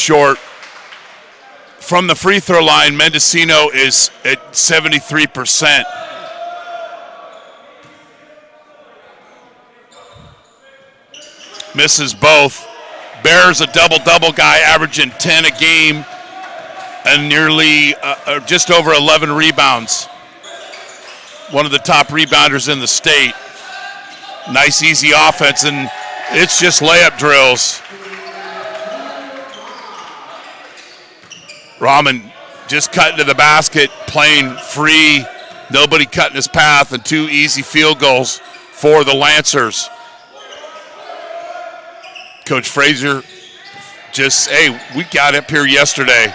short. From the free throw line, Mendocino is at 73%. Misses both. Bear's a double-double guy, averaging 10 a game and nearly just over 11 rebounds. One of the top rebounders in the state. Nice, easy offense, and it's just layup drills. Rahman just cutting to the basket, playing free, nobody cutting his path, and 2 easy field goals for the Lancers. Coach Frazier just, hey, we got up here yesterday.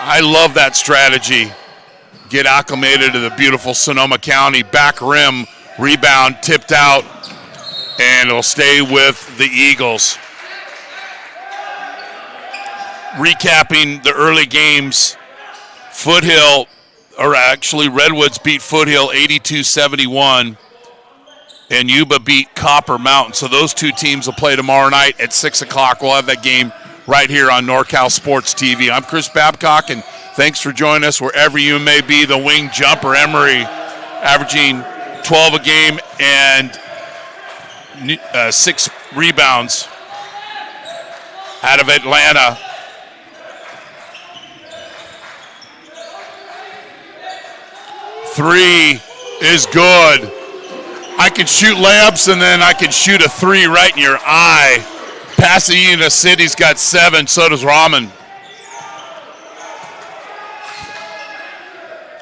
I love that strategy. Get acclimated to the beautiful Sonoma County. Back rim, rebound, tipped out, and it'll stay with the Eagles. Recapping the early games, Redwoods beat Foothill 82-71, and Yuba beat Copper Mountain. So those 2 teams will play tomorrow night at 6 o'clock. We'll have that game right here on NorCal Sports TV. I'm Chris Babcock, and thanks for joining us wherever you may be. The wing jumper, Emery, averaging 12 a game and 6 rebounds out of Atlanta. Three is good. I can shoot layups, and then I can shoot a 3 right in your eye. Pasadena City's got 7, so does Rahman.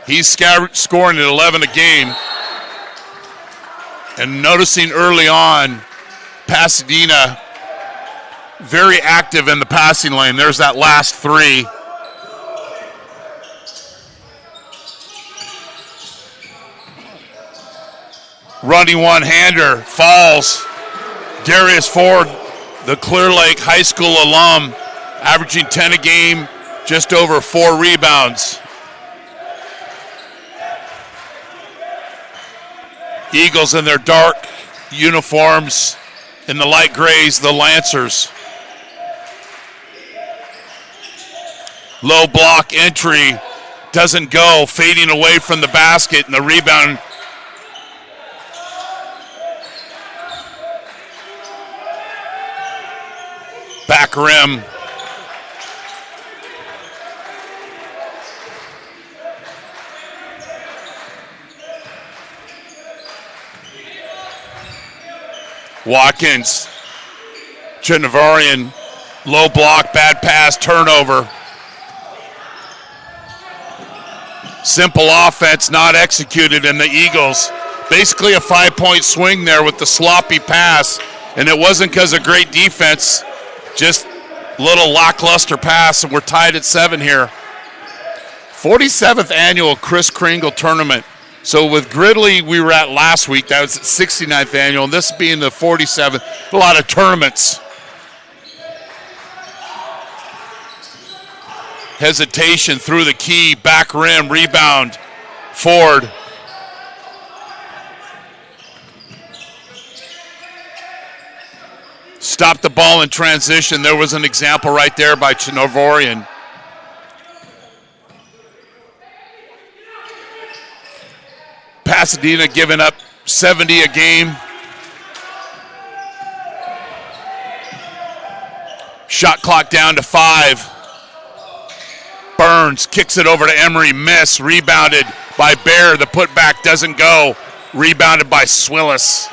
He's scoring at 11 a game. And noticing early on, Pasadena very active in the passing lane. There's that last 3. Running one-hander, falls. Darius Ford, the Clear Lake High School alum, averaging 10 a game, just over 4 rebounds. Eagles in their dark uniforms, in the light grays, the Lancers. Low block entry, doesn't go, fading away from the basket, and the rebound. Back rim. Watkins. Chinavarian. Low block, bad pass, turnover. Simple offense not executed, and the Eagles basically a 5-point swing there with the sloppy pass, and it wasn't because of great defense. Just a little lackluster pass, and we're tied at 7 here. 47th annual Kris Kringle tournament. So with Gridley we were at last week, that was at 69th annual, and this being the 47th, a lot of tournaments. Hesitation through the key, back rim, rebound, Ford. Stopped the ball in transition. There was an example right there by Chinovorian. Pasadena giving up 70 a game. Shot clock down to 5. Burns kicks it over to Emery, miss, rebounded by Bear. The putback doesn't go. Rebounded by Swillis.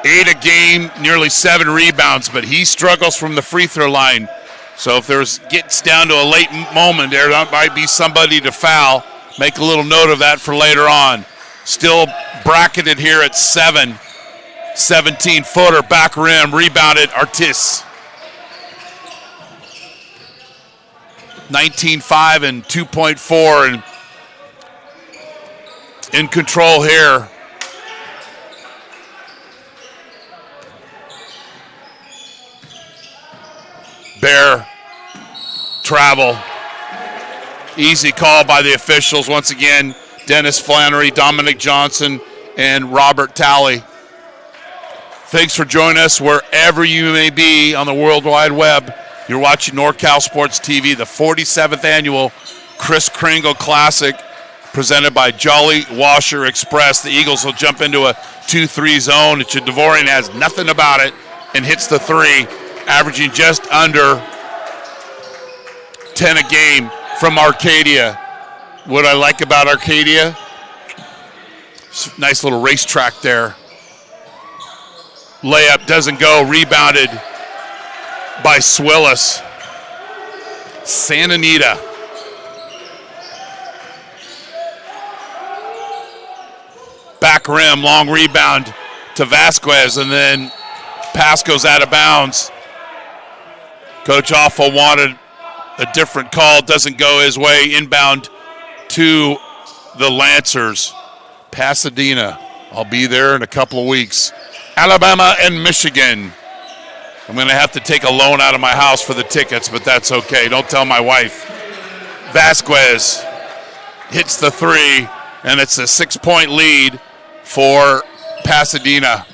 8 a game, nearly 7 rebounds, but he struggles from the free throw line. So if gets down to a late moment, there might be somebody to foul. Make a little note of that for later on. Still bracketed here at 7. 17-footer, back rim, rebounded, Artis. 19-5 and 2.4, and in control here. Bear, travel. Easy call by the officials. Once again, Dennis Flannery, Dominic Johnson, and Robert Talley. Thanks for joining us wherever you may be on the World Wide Web. You're watching NorCal Sports TV, the 47th annual Kris Kringle Classic, presented by Jolly Washer Express. The Eagles will jump into a 2-3 zone. Devorian has nothing about it and hits the three, averaging just under 10 a game from Arcadia. What I like about Arcadia, nice little racetrack there. Layup doesn't go, rebounded by Swillis. Santa Anita. Back rim, long rebound to Vasquez, and then pass goes out of bounds. Coach Offal wanted a different call, doesn't go his way. Inbound to the Lancers. Pasadena, I'll be there in a couple of weeks. Alabama and Michigan. I'm going to have to take a loan out of my house for the tickets, but that's okay. Don't tell my wife. Vasquez hits the three, and it's a 6-point lead for Pasadena.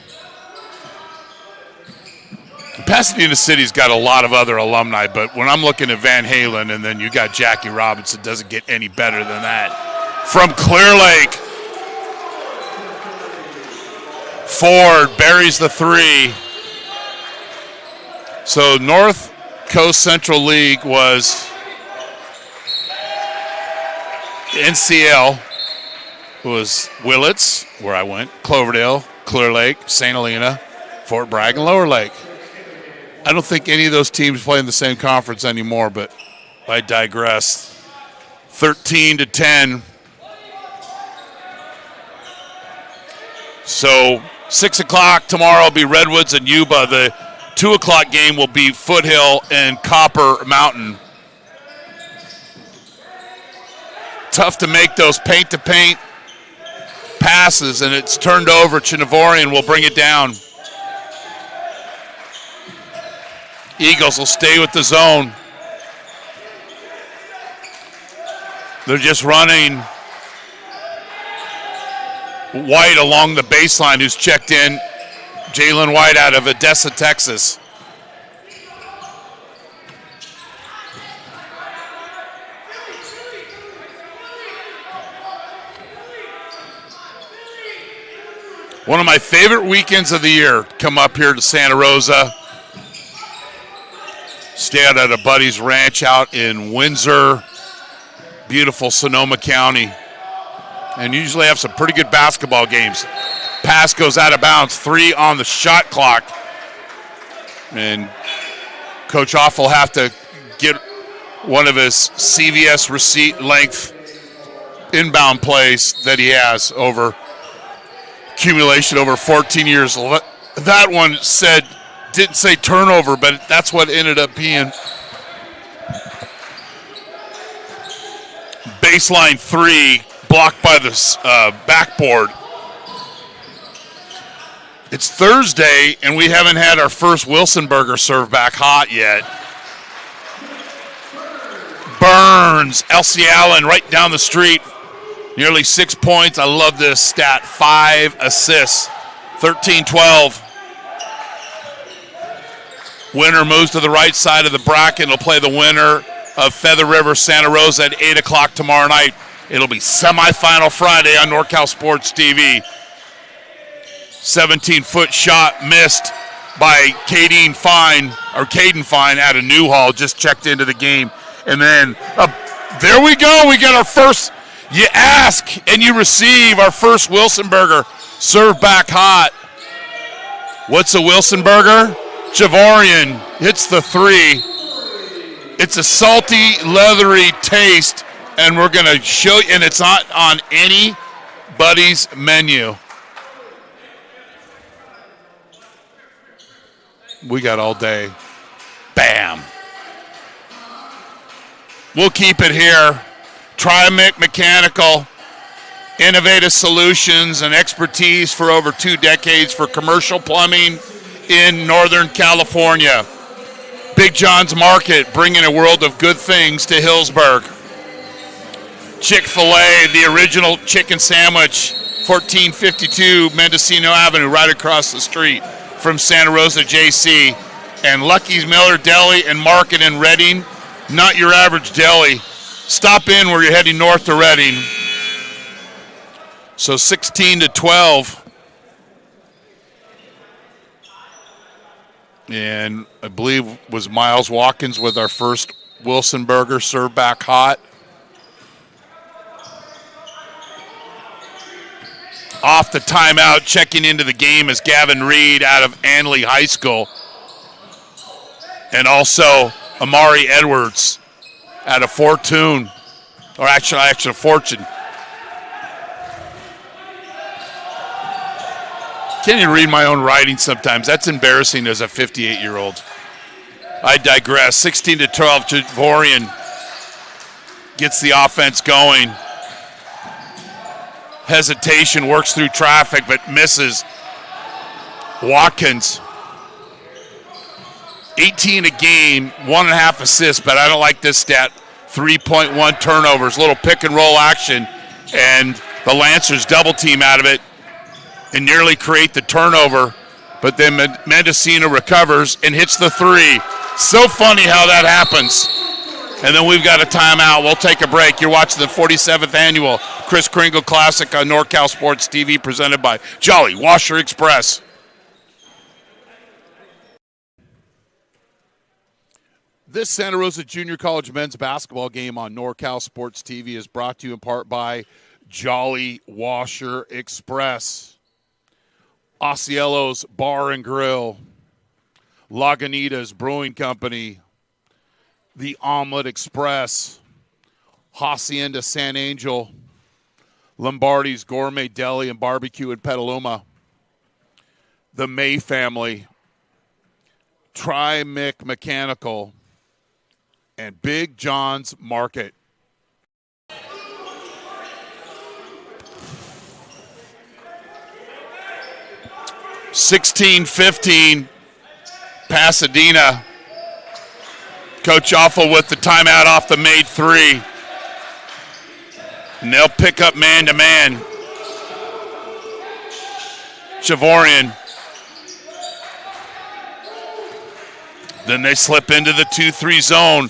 Pasadena City's got a lot of other alumni, but when I'm looking at Van Halen and then you got Jackie Robinson, it doesn't get any better than that. From Clear Lake, Ford buries the three. So North Coast Central League was NCL, was Willits, where I went, Cloverdale, Clear Lake, St. Helena, Fort Bragg, and Lower Lake. I don't think any of those teams play in the same conference anymore, but I digress. 13-10. So 6 o'clock tomorrow will be Redwoods and Yuba. The 2 o'clock game will be Foothill and Copper Mountain. Tough to make those paint-to-paint passes, and it's turned over. Chinavorian will bring it down. Eagles will stay with the zone. They're just running White along the baseline, who's checked in. Jalen White out of Odessa, Texas. One of my favorite weekends of the year, come up here to Santa Rosa. Stay out at a buddy's ranch out in Windsor, beautiful Sonoma County, and usually have some pretty good basketball games. Pass goes out of bounds, 3 on the shot clock, and Coach Off will have to get one of his CVS receipt length inbound plays that he has over accumulation over 14 years. That one didn't say turnover, but that's what ended up being. Baseline 3, blocked by the backboard. It's Thursday, and we haven't had our first Wilson burger served back hot yet. Burns, Elsie Allen right down the street. Nearly 6 points. I love this stat. 5 assists. 13-12. Winner moves to the right side of the bracket. It'll play the winner of Feather River, Santa Rosa at 8 o'clock tomorrow night. It'll be semifinal Friday on NorCal Sports TV. 17-foot shot missed by Caden Fine out of Newhall, just checked into the game. And then there we go. We got our first, you ask and you receive our first Wilson burger served back hot. What's a Wilson burger? Javorian hits the 3. It's a salty, leathery taste, and we're going to show you, and it's not on anybody's menu. We got all day. Bam. We'll keep it here. Trimec Mechanical, innovative solutions and expertise for over 2 decades for commercial plumbing in Northern California. Big John's Market, bringing a world of good things to Hillsburg. Chick-fil-A, the original chicken sandwich, 1452 Mendocino Avenue, right across the street from Santa Rosa JC. And Lucky's Miller Deli and Market in Reading, not your average deli. Stop in where you're heading north to Reading. So 16-12. And I believe was Miles Watkins with our first Wilson burger served back hot. Off the timeout, checking into the game is Gavin Reed out of Anley High School. And also Amari Edwards out of Fortune, or actually Fortune. Can't even read my own writing sometimes. That's embarrassing as a 58-year-old. I digress. 16-12, Javorian gets the offense going. Hesitation, works through traffic, but misses. Watkins, 18 a game, 1.5 assists, but I don't like this stat. 3.1 turnovers, little pick and roll action, and the Lancers double team out of it and nearly create the turnover, but then Mendocino recovers and hits the three. So funny how that happens. And then we've got a timeout. We'll take a break. You're watching the 47th annual Kris Kringle Classic on NorCal Sports TV, presented by Jolly Washer Express. This Santa Rosa Junior College men's basketball game on NorCal Sports TV is brought to you in part by Jolly Washer Express, Osceolo's Bar and Grill, Lagunitas Brewing Company, The Omelet Express, Hacienda San Angel, Lombardi's Gourmet Deli and Barbecue in Petaluma, the May family, Tri-Mic Mechanical, and Big John's Market. (16-15) Pasadena. Coach Offel with the timeout off the made three. And they'll pick up man-to-man. Javorian. Then they slip into the 2-3 zone.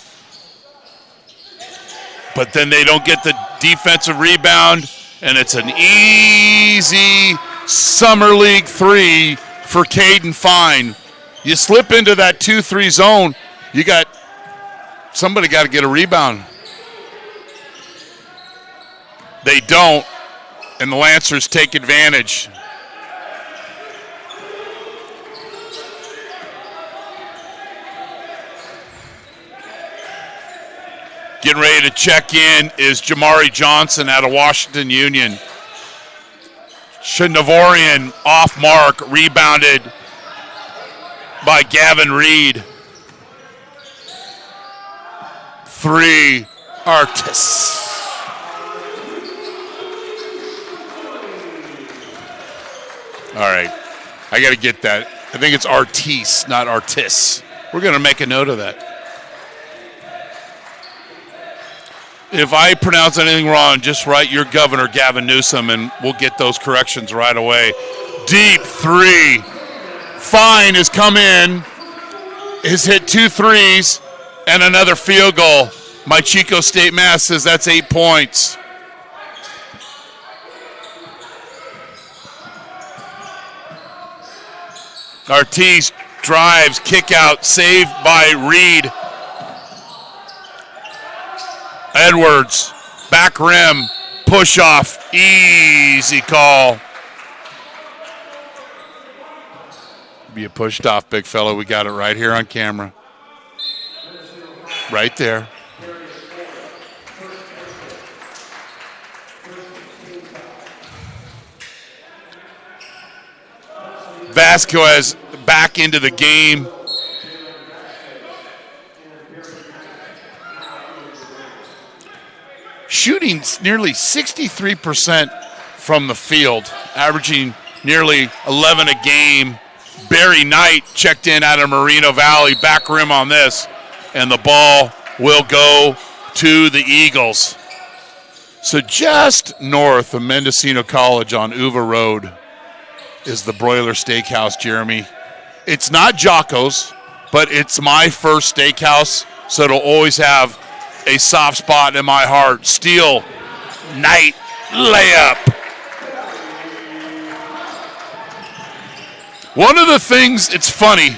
But then they don't get the defensive rebound, and it's an easy Summer League three for Caden Fine. You slip into that 2-3 zone, somebody got to get a rebound. They don't, and the Lancers take advantage. Getting ready to check in is Jamari Johnson out of Washington Union. Shinavorian off mark, rebounded by Gavin Reed. Three, Artis. All right, I got to get that. I think it's Artis, not Artis. We're going to make a note of that. If I pronounce anything wrong, just write your governor, Gavin Newsom, and we'll get those corrections right away. Deep three. Fine has come in, has hit 2 threes, and another field goal. My Chico State Math says that's 8 points. Ortiz drives, kick out, saved by Reed. Edwards, back rim, push off, easy call. Be a pushed off, big fella. We got it right here on camera. Right there. Vasquez back into the game. Shooting nearly 63% from the field, averaging nearly 11 a game. Barry Knight checked in out of Moreno Valley, back rim on this, and the ball will go to the Eagles. So just north of Mendocino College on Uva Road is the Broiler Steakhouse, Jeremy. It's not Jocko's. but it's my first steakhouse, so it'll always have a soft spot in my heart. Steele Knight layup. One of the things, it's funny,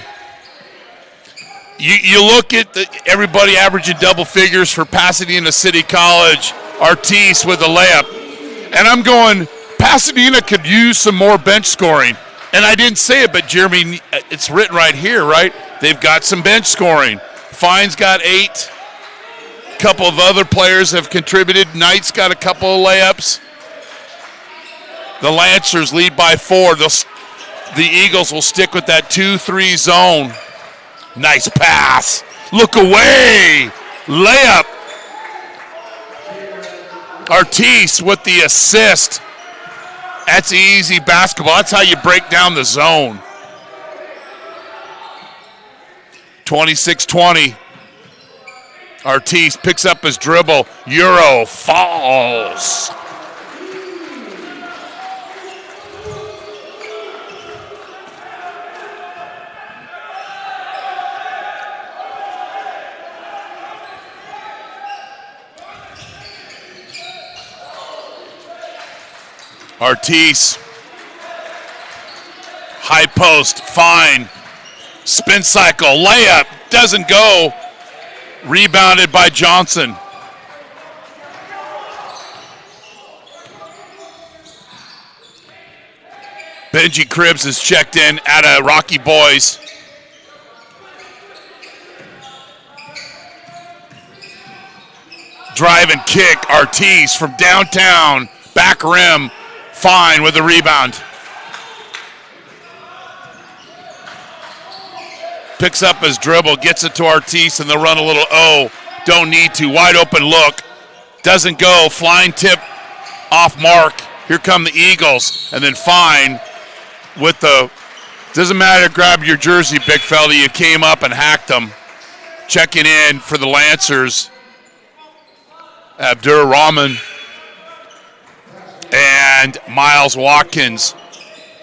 you look at everybody averaging double figures for Pasadena City College, Artis with a layup, and I'm going, Pasadena could use some more bench scoring. And I didn't say it, but Jeremy, it's written right here, right? They've got some bench scoring. Fine's got 8. A couple of other players have contributed. Knight's got a couple of layups. The Lancers lead by 4. The Eagles will stick with that 2-3 zone. Nice pass. Look away. Layup. Artis with the assist. That's easy basketball. That's how you break down the zone. 26-20. Artis picks up his dribble. Euro falls. Artis, high post, fine, spin cycle, layup, doesn't go, rebounded by Johnson. Benji Cribbs is checked in at a Rocky Boys. Drive and kick, Artis from downtown, back rim. Fine with the rebound. Picks up his dribble, gets it to Artis, and they'll run a little don't need to. Wide open look. Doesn't go. Flying tip off mark. Here come the Eagles. And then Fine with the, doesn't matter, grab your jersey, big fella. You came up and hacked them. Checking in for the Lancers. Abdur Rahman. And Miles Watkins.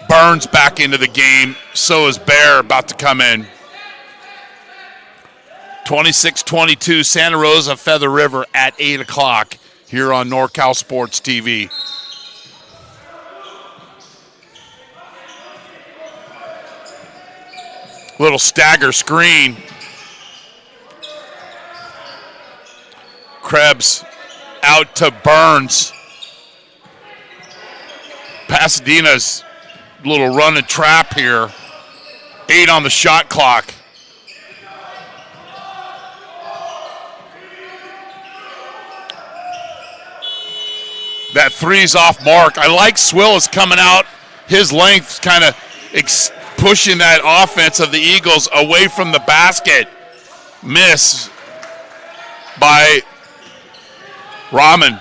Burns back into the game. So is Bear about to come in. 26-22, Santa Rosa Feather River at 8 o'clock here on NorCal Sports TV. Little stagger screen. Krebs out to Burns. Pasadena's little run and trap here. 8 on the shot clock. That three's off mark. I like Swillis coming out. His length kind of pushing that offense of the Eagles away from the basket. Miss by Rahman.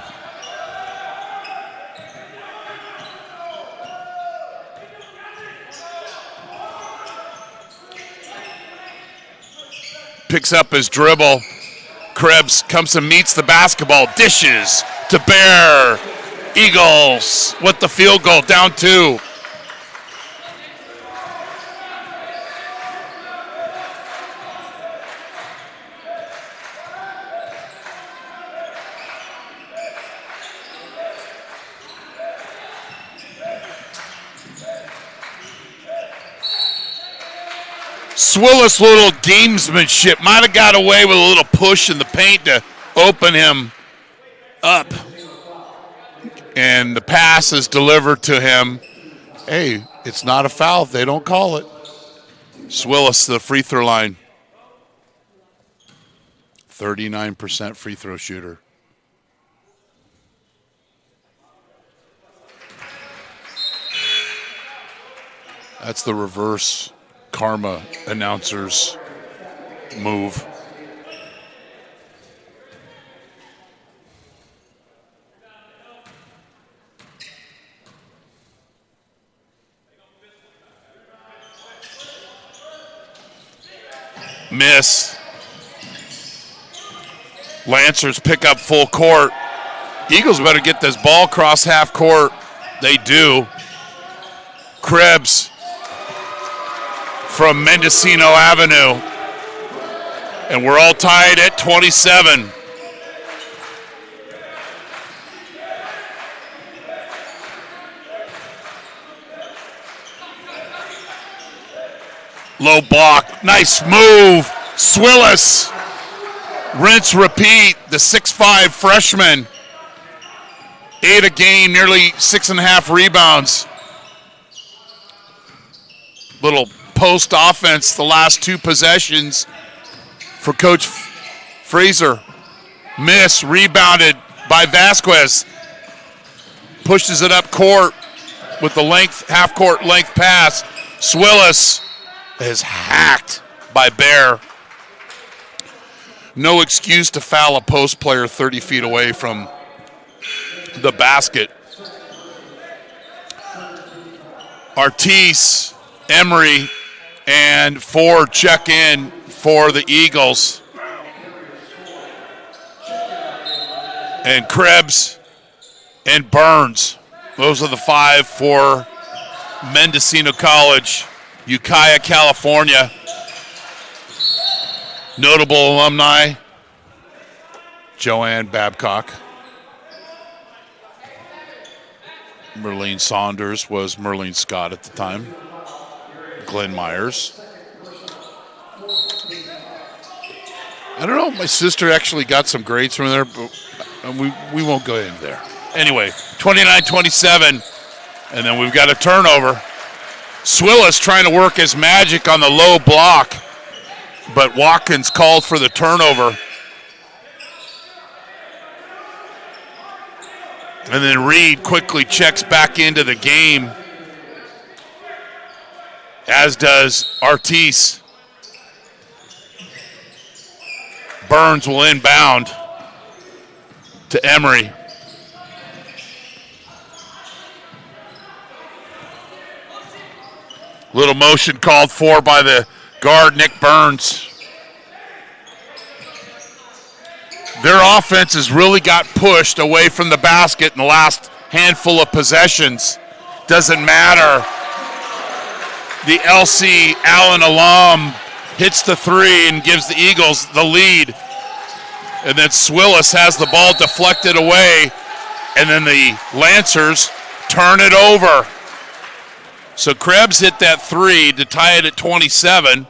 Picks up his dribble. Krebs comes and meets the basketball. Dishes to Bear. Eagles with the field goal, down 2. Swillis' little gamesmanship might have got away with a little push in the paint to open him up. And the pass is delivered to him. Hey, it's not a foul if they don't call it. Swillis, the free throw line. 39% free throw shooter. That's the reverse karma announcers move. Miss. Lancers pick up full court. Eagles better get this ball across half court. They do. Krebs from Mendocino Avenue. And we're all tied at 27. Low block. Nice move. Swillis. Rinse, repeat. The 6'5 freshman. 8 a game, nearly 6.5 rebounds. Little post offense the last 2 possessions for Coach Fraser. Miss, rebounded by Vasquez. Pushes it up court with the length, half-court length pass. Swillis is hacked by Bear. No excuse to foul a post player 30 feet away from the basket. Artis, Emery, and Ford check in for the Eagles. And Krebs and Burns. Those are the 5 for Mendocino College, Ukiah, California. Notable alumni, Joanne Babcock. Merlene Saunders was Merlene Scott at the time. Glenn Myers. I don't know, my sister actually got some grades from there, but we won't go in there. Anyway, 29-27, and then we've got a turnover. Swillis trying to work his magic on the low block, but Watkins called for the turnover. And then Reed quickly checks back into the game, as does Artis. Burns will inbound to Emery. Little motion called for by the guard, Nick Burns. Their offense has really got pushed away from the basket in the last handful of possessions. Doesn't matter. The LC Allen alum hits the 3 and gives the Eagles the lead. And then Swillis has the ball deflected away, and then the Lancers turn it over. So Krebs hit that 3 to tie it at 27.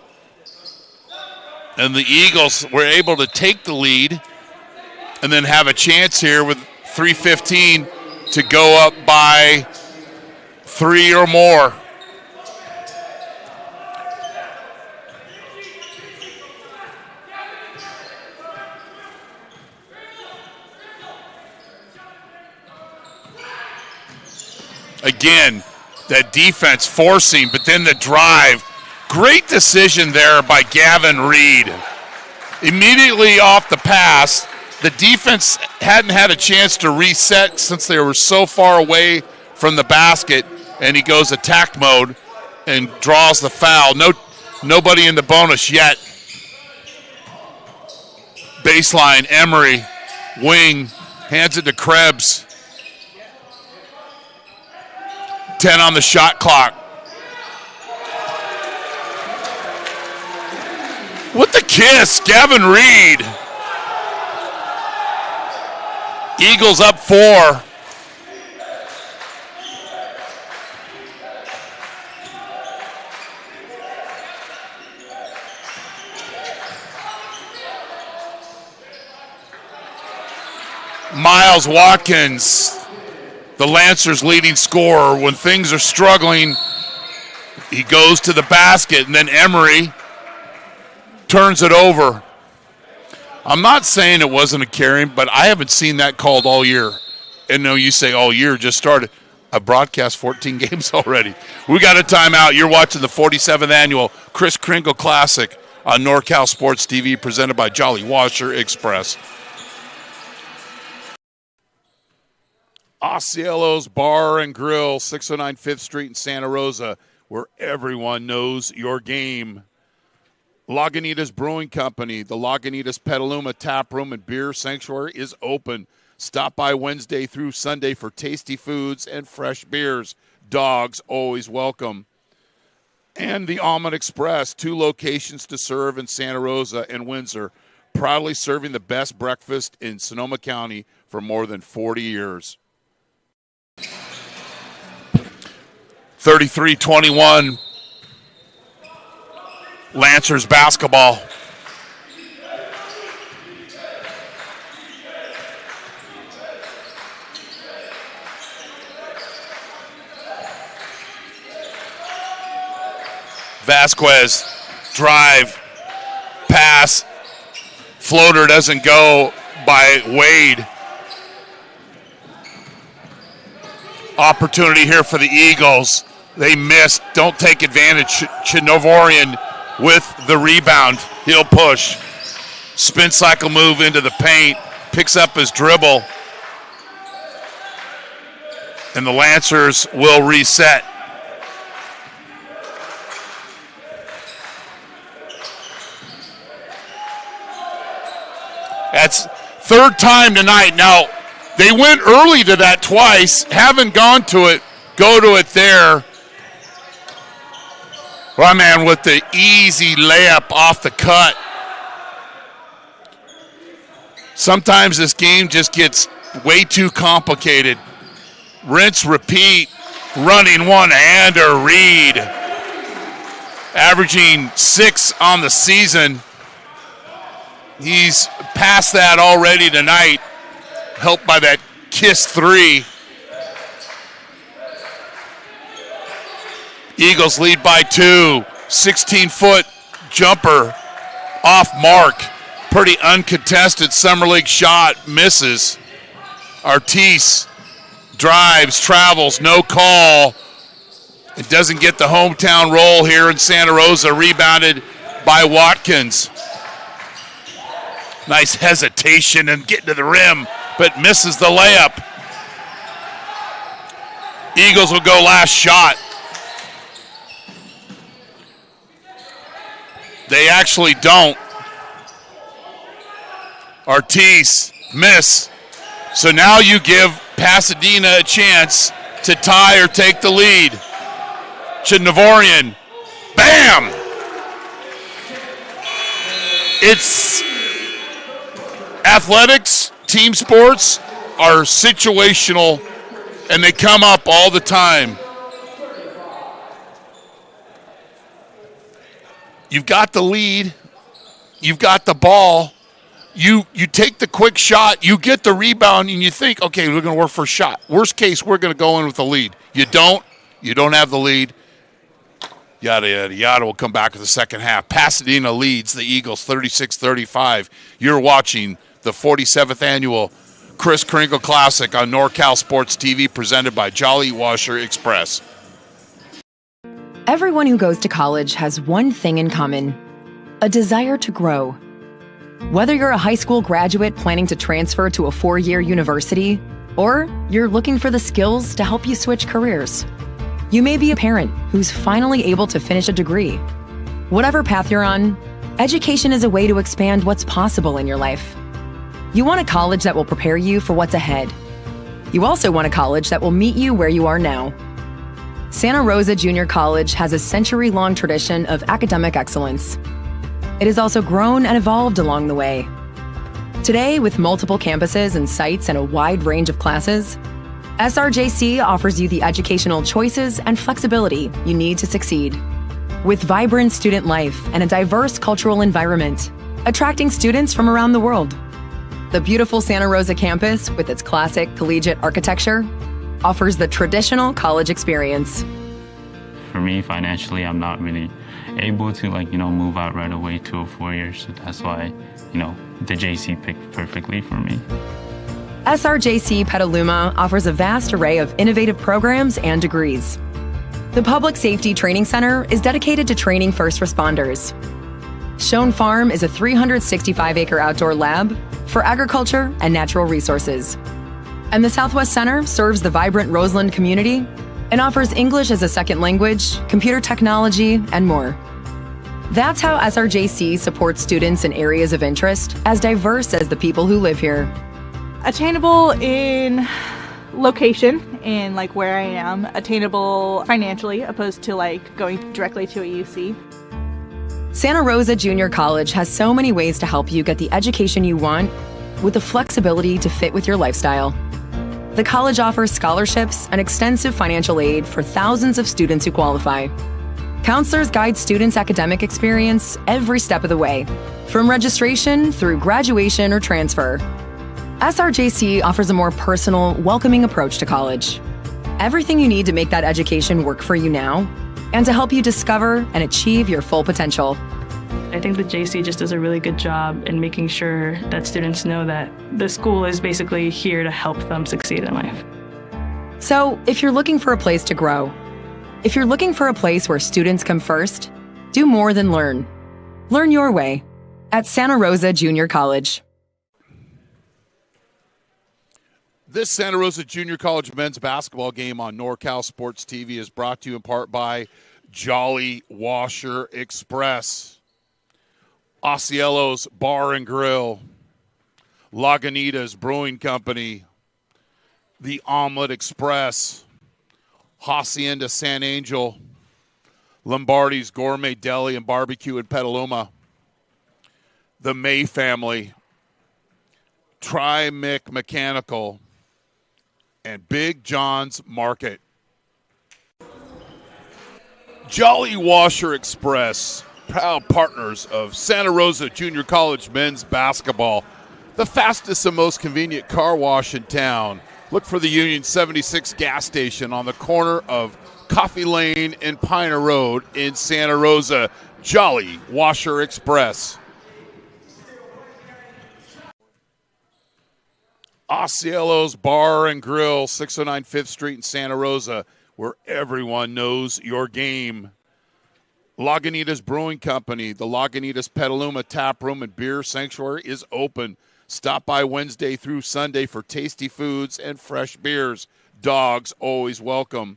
And the Eagles were able to take the lead and then have a chance here with 3:15 to go up by 3 or more. Again, that defense forcing, but then the drive. Great decision there by Gavin Reed. Immediately off the pass, the defense hadn't had a chance to reset since they were so far away from the basket, and he goes attack mode and draws the foul. Nobody in the bonus yet. Baseline, Emery, wing, hands it to Krebs. 10 on the shot clock. What the kiss, Gavin Reed. Eagles up 4. Miles Watkins, the Lancers' leading scorer. When things are struggling, he goes to the basket, and then Emery turns it over. I'm not saying it wasn't a carry, but I haven't seen that called all year. And no, you say all year, just started. I've broadcast 14 games already. We got a timeout. You're watching the 47th annual Kris Kringle Classic on NorCal Sports TV, presented by Jolly Washer Express. Osceolos Bar and Grill, 609 5th Street in Santa Rosa, where everyone knows your game. Lagunitas Brewing Company, the Lagunitas Petaluma Tap Room and Beer Sanctuary is open. Stop by Wednesday through Sunday for tasty foods and fresh beers. Dogs always welcome. And the Almond Express, 2 locations to serve in Santa Rosa and Windsor, proudly serving the best breakfast in Sonoma County for more than 40 years. 33-21, Lancers basketball. Vasquez, drive, pass, floater doesn't go by Wade. Opportunity here for the Eagles. They missed. Don't take advantage. Chinnovorian with the rebound. He'll push. Spin cycle move into the paint. Picks up his dribble. And the Lancers will reset. That's third time tonight. Now, they went early to that twice. Haven't gone to it. Go to it there. Ryman with the easy layup off the cut. Sometimes this game just gets way too complicated. Rinse, repeat. Running one-hander, Reed. Averaging 6 on the season. He's past that already tonight, helped by that kiss 3. Eagles lead by 2. 16-foot jumper off mark. Pretty uncontested Summer League shot, misses. Artis drives, travels, no call. It doesn't get the hometown roll here in Santa Rosa, rebounded by Watkins. Nice hesitation and getting to the rim, but misses the layup. Eagles will go last shot. They actually don't. Artis, miss. So now you give Pasadena a chance to tie or take the lead. Chinnovorian, bam! It's athletics, team sports are situational, and they come up all the time. You've got the lead. You've got the ball. You take the quick shot. You get the rebound, and you think, okay, we're going to work for a shot. Worst case, we're going to go in with the lead. You don't. You don't have the lead. Yada, yada, yada. We'll come back with the second half. Pasadena leads the Eagles 36-35. You're watching the 47th annual Kris Kringle Classic on NorCal Sports TV, presented by Jolly Washer Express. Everyone who goes to college has one thing in common: a desire to grow. Whether you're a high school graduate planning to transfer to a 4-year university, or you're looking for the skills to help you switch careers, you may be a parent who's finally able to finish a degree. Whatever path you're on, education is a way to expand what's possible in your life. You want a college that will prepare you for what's ahead. You also want a college that will meet you where you are now. Santa Rosa Junior College has a century-long tradition of academic excellence. It has also grown and evolved along the way. Today, with multiple campuses and sites and a wide range of classes, SRJC offers you the educational choices and flexibility you need to succeed. With vibrant student life and a diverse cultural environment, attracting students from around the world. The beautiful Santa Rosa campus, with its classic collegiate architecture, offers the traditional college experience. For me, financially, I'm not really able to move out right away to a 4-year, so that's why, the JC picked perfectly for me. SRJC Petaluma offers a vast array of innovative programs and degrees. The Public Safety Training Center is dedicated to training first responders. Schoen Farm is a 365-acre outdoor lab for agriculture and natural resources. And the Southwest Center serves the vibrant Roseland community and offers English as a second language, computer technology, and more. That's how SRJC supports students in areas of interest as diverse as the people who live here. Attainable in location and like where I am, attainable financially opposed to like going directly to a UC. Santa Rosa Junior College has so many ways to help you get the education you want with the flexibility to fit with your lifestyle. The college offers scholarships and extensive financial aid for thousands of students who qualify. Counselors guide students' academic experience every step of the way, from registration through graduation or transfer. SRJC offers a more personal, welcoming approach to college. Everything you need to make that education work for you now and to help you discover and achieve your full potential. I think the JC just does a really good job in making sure that students know that the school is basically here to help them succeed in life. So, if you're looking for a place to grow, if you're looking for a place where students come first, do more than learn. Learn your way at Santa Rosa Junior College. This Santa Rosa Junior College men's basketball game on NorCal Sports TV is brought to you in part by Jolly Washer Express, Osceolos Bar and Grill, Lagunitas Brewing Company, The Omelet Express, Hacienda San Angel, Lombardi's Gourmet Deli and Barbecue in Petaluma, the May family, Tri-Mic Mechanical, and Big John's Market. Jolly Washer Express, proud partners of Santa Rosa Junior College men's basketball, the fastest and most convenient car wash in town. Look for the Union 76 gas station on the corner of Coffee Lane and Piner Road in Santa Rosa. Jolly Washer Express. Osceolos Bar and Grill, 609 5th Street in Santa Rosa, where everyone knows your game. Lagunitas Brewing Company, the Lagunitas Petaluma Tap Room and Beer Sanctuary is open. Stop by Wednesday through Sunday for tasty foods and fresh beers. Dogs always welcome.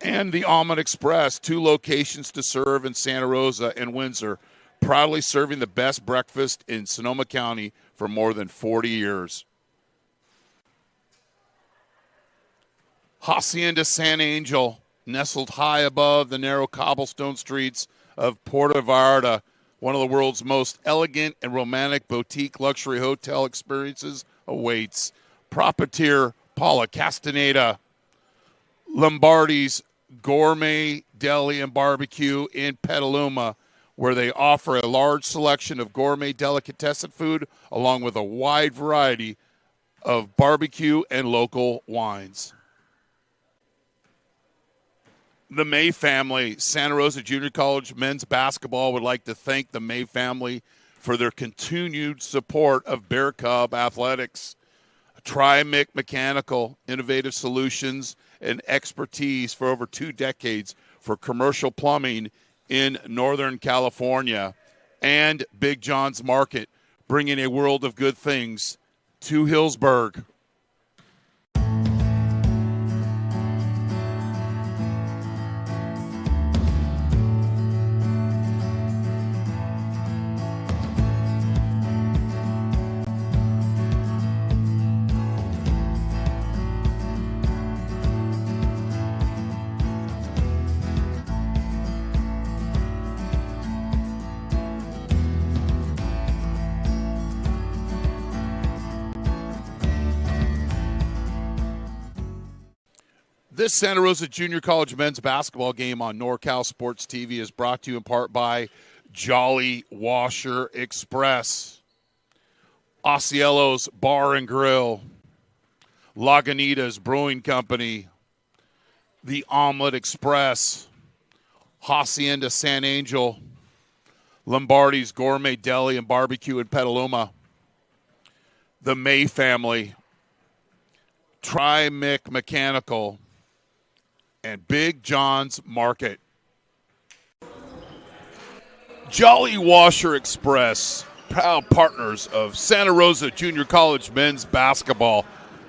And the Omelet Express, 2 locations to serve in Santa Rosa and Windsor, proudly serving the best breakfast in Sonoma County for more than 40 years. Hacienda San Angel, nestled high above the narrow cobblestone streets of Puerto Vallarta, one of the world's most elegant and romantic boutique luxury hotel experiences awaits. Proprietor Paula Castaneda, Lombardi's Gourmet Deli and Barbecue in Petaluma, where they offer a large selection of gourmet delicatessen food along with a wide variety of barbecue and local wines. The May family, Santa Rosa Junior College men's basketball would like to thank the May family for their continued support of Bear Cub athletics. Tri-Mic Mechanical, innovative solutions and expertise for over 2 decades for commercial plumbing in Northern California. And Big John's Market, bringing a world of good things to Hillsburg. This Santa Rosa Junior College men's basketball game on NorCal Sports TV is brought to you in part by Jolly Washer Express, Osceolos Bar and Grill, Lagunitas Brewing Company, The Omelet Express, Hacienda San Angel, Lombardi's Gourmet Deli and Barbecue in Petaluma, the May family, Tri-Mic Mechanical, and Big John's Market. Jolly Washer Express, proud partners of Santa Rosa Junior College men's basketball,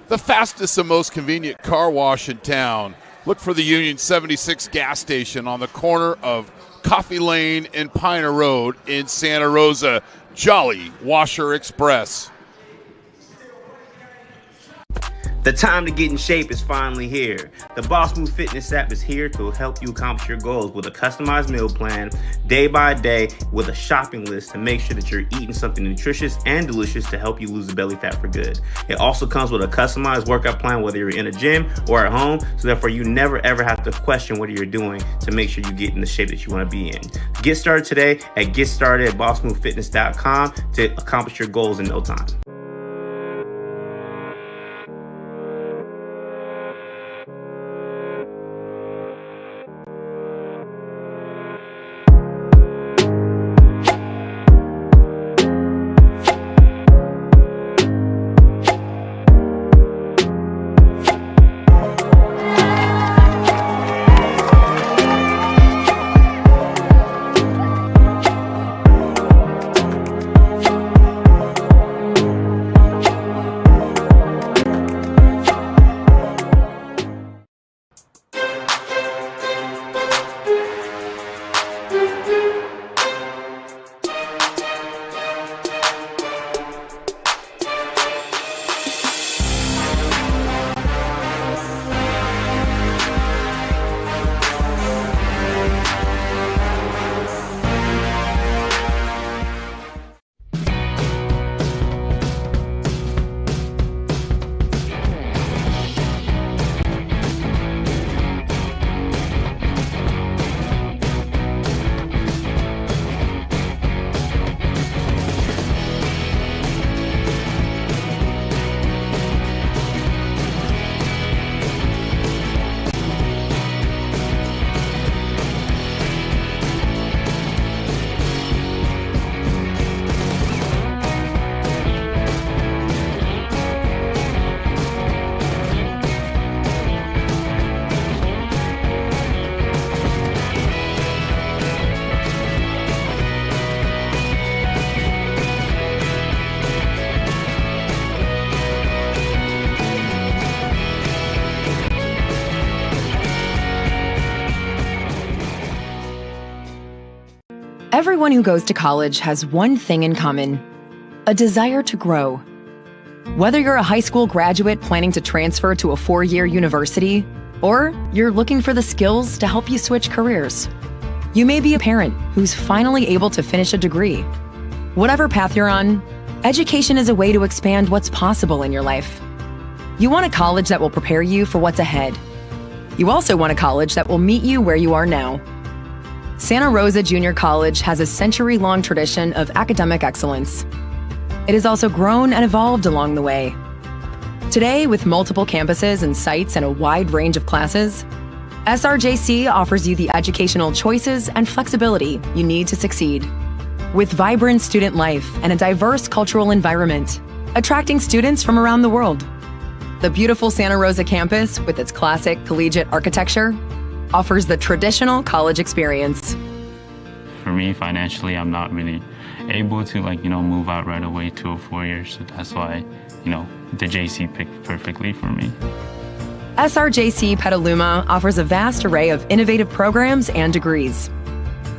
the fastest and most convenient car wash in town. Look for the Union 76 gas station on the corner of Coffee Lane and Piner Road in Santa Rosa. Jolly Washer Express. The time to get in shape is finally here. The Boss Move Fitness app is here to help you accomplish your goals with a customized meal plan, day by day, with a shopping list to make sure that you're eating something nutritious and delicious to help you lose the belly fat for good. It also comes with a customized workout plan, whether you're in a gym or at home, so therefore you never ever have to question what you're doing to make sure you get in the shape that you want to be in. Get started today at GetStartedAtBossMoveFitness.com to accomplish your goals in no time. Everyone who goes to college has one thing in common: a desire to grow. Whether you're a high school graduate planning to transfer to a 4-year university, or you're looking for the skills to help you switch careers. You may be a parent who's finally able to finish a degree. Whatever path you're on, education is a way to expand what's possible in your life. You want a college that will prepare you for what's ahead. You also want a college that will meet you where you are now. Santa Rosa Junior College has a century-long tradition of academic excellence. It has also grown and evolved along the way. Today, with multiple campuses and sites and a wide range of classes, SRJC offers you the educational choices and flexibility you need to succeed. With vibrant student life and a diverse cultural environment, attracting students from around the world. The beautiful Santa Rosa campus, with its classic collegiate architecture, offers the traditional college experience. For me, financially, I'm not really able to move out right away to a 4-year, so that's why, the JC picked perfectly for me. SRJC Petaluma offers a vast array of innovative programs and degrees.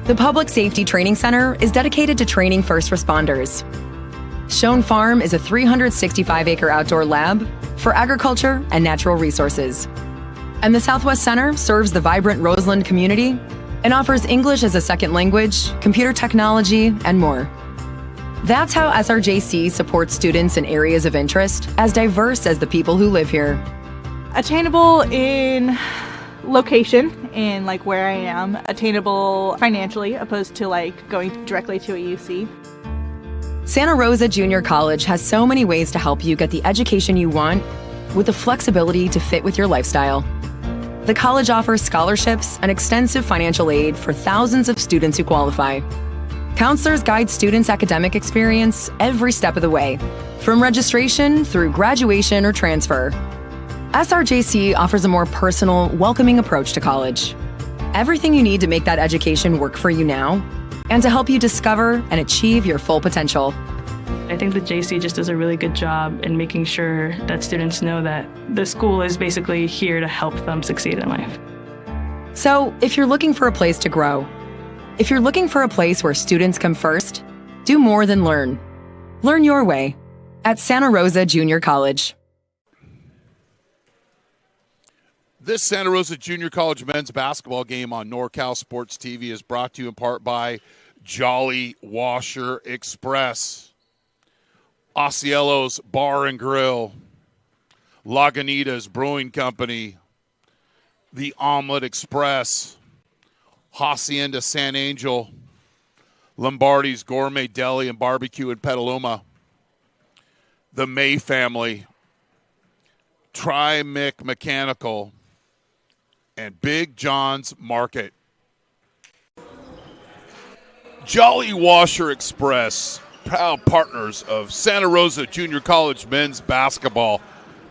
The Public Safety Training Center is dedicated to training first responders. Schoen Farm is a 365-acre outdoor lab for agriculture and natural resources. And the Southwest Center serves the vibrant Roseland community and offers English as a second language, computer technology, and more. That's how SRJC supports students in areas of interest as diverse as the people who live here. Attainable in location and where I am, attainable financially opposed to going directly to a UC. Santa Rosa Junior College has so many ways to help you get the education you want with the flexibility to fit with your lifestyle. The college offers scholarships and extensive financial aid for thousands of students who qualify. Counselors guide students' academic experience every step of the way, from registration through graduation or transfer. SRJC offers a more personal, welcoming approach to college. Everything you need to make that education work for you now, and to help you discover and achieve your full potential. I think the JC just does a really good job in making sure that students know that the school is basically here to help them succeed in life. So, if you're looking for a place to grow, if you're looking for a place where students come first, do more than learn. Learn your way at Santa Rosa Junior College. This Santa Rosa Junior College men's basketball game on NorCal Sports TV is brought to you in part by Jolly Washer Express, Osceola's Bar and Grill, Lagunitas Brewing Company, The Omelet Express, Hacienda San Angel, Lombardi's Gourmet Deli and Barbecue in Petaluma, the May family, Tri-Mic Mechanical, and Big John's Market. Jolly Washer Express, proud partners of Santa Rosa Junior College men's basketball,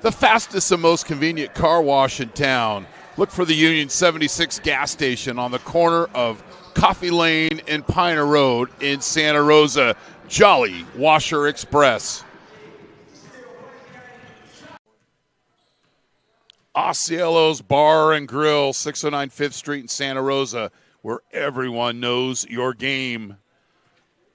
the fastest and most convenient car wash in town. Look for the Union 76 gas station on the corner of Coffee Lane and Piner Road in Santa Rosa. Jolly Washer Express. Osceola's Bar and Grill, 609 5th Street in Santa Rosa, where everyone knows your game.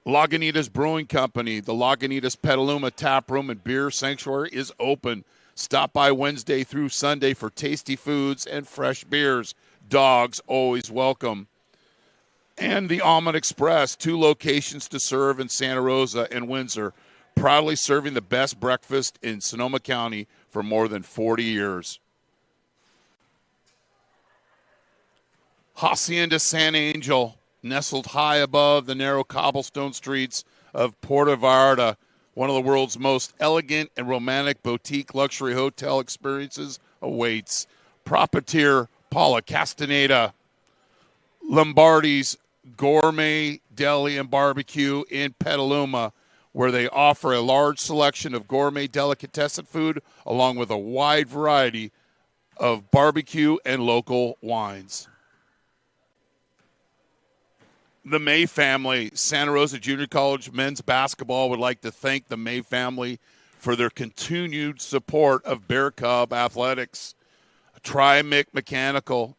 Lagunitas Brewing Company, the Lagunitas Petaluma Tap Room and Beer Sanctuary is open. Stop by Wednesday through Sunday for tasty foods and fresh beers. Dogs always welcome. And the Omelet Express, 2 locations to serve in Santa Rosa and Windsor, proudly serving the best breakfast in Sonoma County for more than 40 years. Hacienda San Angel, nestled high above the narrow cobblestone streets of Puerto Vallarta, one of the world's most elegant and romantic boutique luxury hotel experiences awaits. Proprietor Paula Castaneda, Lombardi's Gourmet Deli and Barbecue in Petaluma, where they offer a large selection of gourmet delicatessen food along with a wide variety of barbecue and local wines. The May family, Santa Rosa Junior College men's basketball would like to thank the May family for their continued support of Bear Cub athletics. Tri-Mic Mechanical.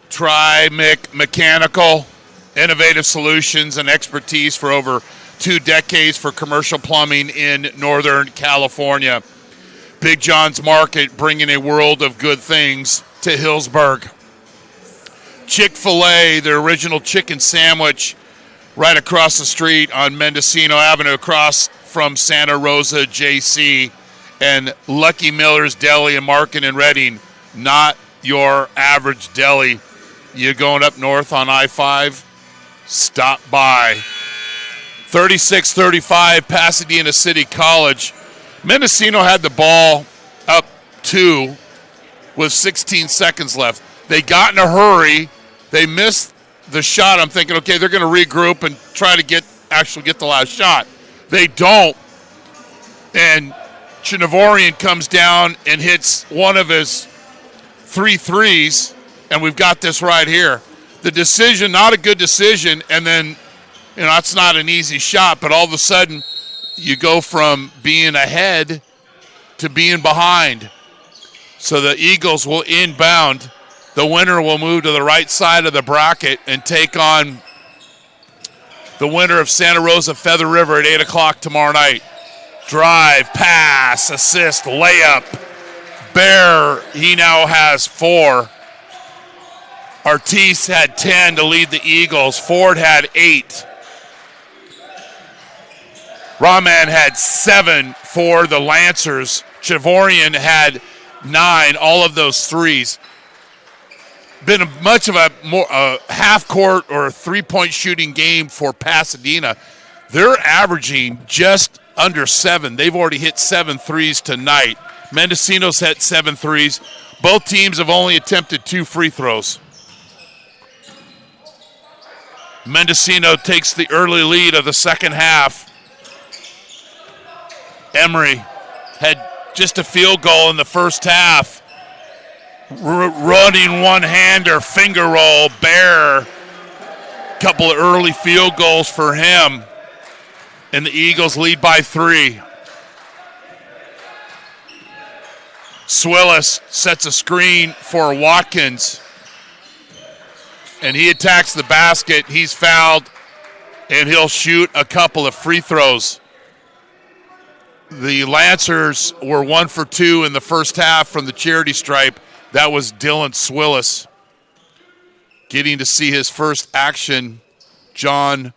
Tri-Mic Mechanical, innovative solutions and expertise for over 2 decades for commercial plumbing in Northern California. Big John's Market, bringing a world of good things to Hillsburg. Chick-fil-A, their original chicken sandwich, right across the street on Mendocino Avenue, across from Santa Rosa JC, and Lucky Miller's Deli and Market in Redding, not your average deli. You going up north on I-5? Stop by. 36-35, Pasadena City College. Mendocino had the ball up 2 with 16 seconds left. They got in a hurry. They missed the shot. I'm thinking, okay, they're going to regroup and try to actually get the last shot. They don't. And Chinavorian comes down and hits one of his 3 threes, and we've got this right here. The decision, not a good decision, and then, it's not an easy shot, but all of a sudden you go from being ahead to being behind. So the Eagles will inbound. The winner will move to the right side of the bracket and take on the winner of Santa Rosa Feather River at 8 o'clock tomorrow night. Drive, pass, assist, layup. Bear, he now has 4. Artis had 10 to lead the Eagles. Ford had 8. Rahman had 7 for the Lancers. Chavorian had 9, all of those threes. Been much of a half-court or three-point shooting game for Pasadena. They're averaging just under 7. They've already hit 7 threes tonight. Mendocino's hit 7 threes. Both teams have only attempted 2 free throws. Mendocino takes the early lead of the second half. Emery had just a field goal in the first half. Running one-hander, finger roll, Bear. Couple of early field goals for him. And the Eagles lead by 3. Swillis sets a screen for Watkins. And he attacks the basket. He's fouled, and he'll shoot a couple of free throws. The Lancers were 1 for 2 in the first half from the charity stripe. That was Dylan Swillis. Getting to see his first action, John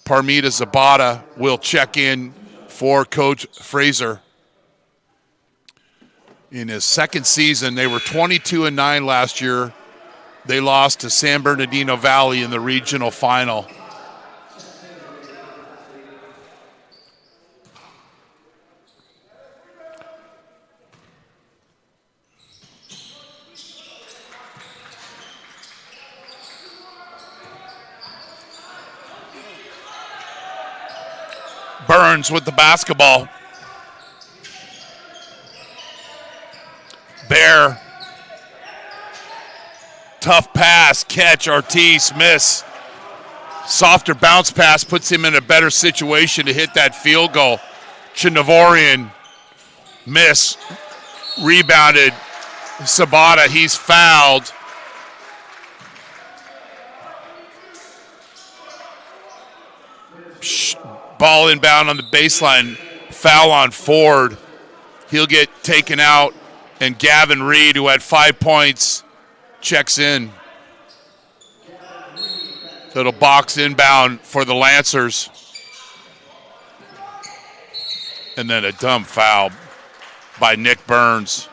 Parmita Zabata will check in for Coach Fraser. In his second season, they were 22-9 last year. They lost to San Bernardino Valley in the regional final. Burns with the basketball. Bear. Tough pass, catch, Ortiz, miss. Softer bounce pass puts him in a better situation to hit that field goal. Chinavorian, miss. Rebounded. Sabata, he's fouled. Ball inbound on the baseline. Foul on Ford. He'll get taken out. And Gavin Reed, who had 5 points, checks in. So it'll box inbound for the Lancers. And then a dumb foul by Nick Burns.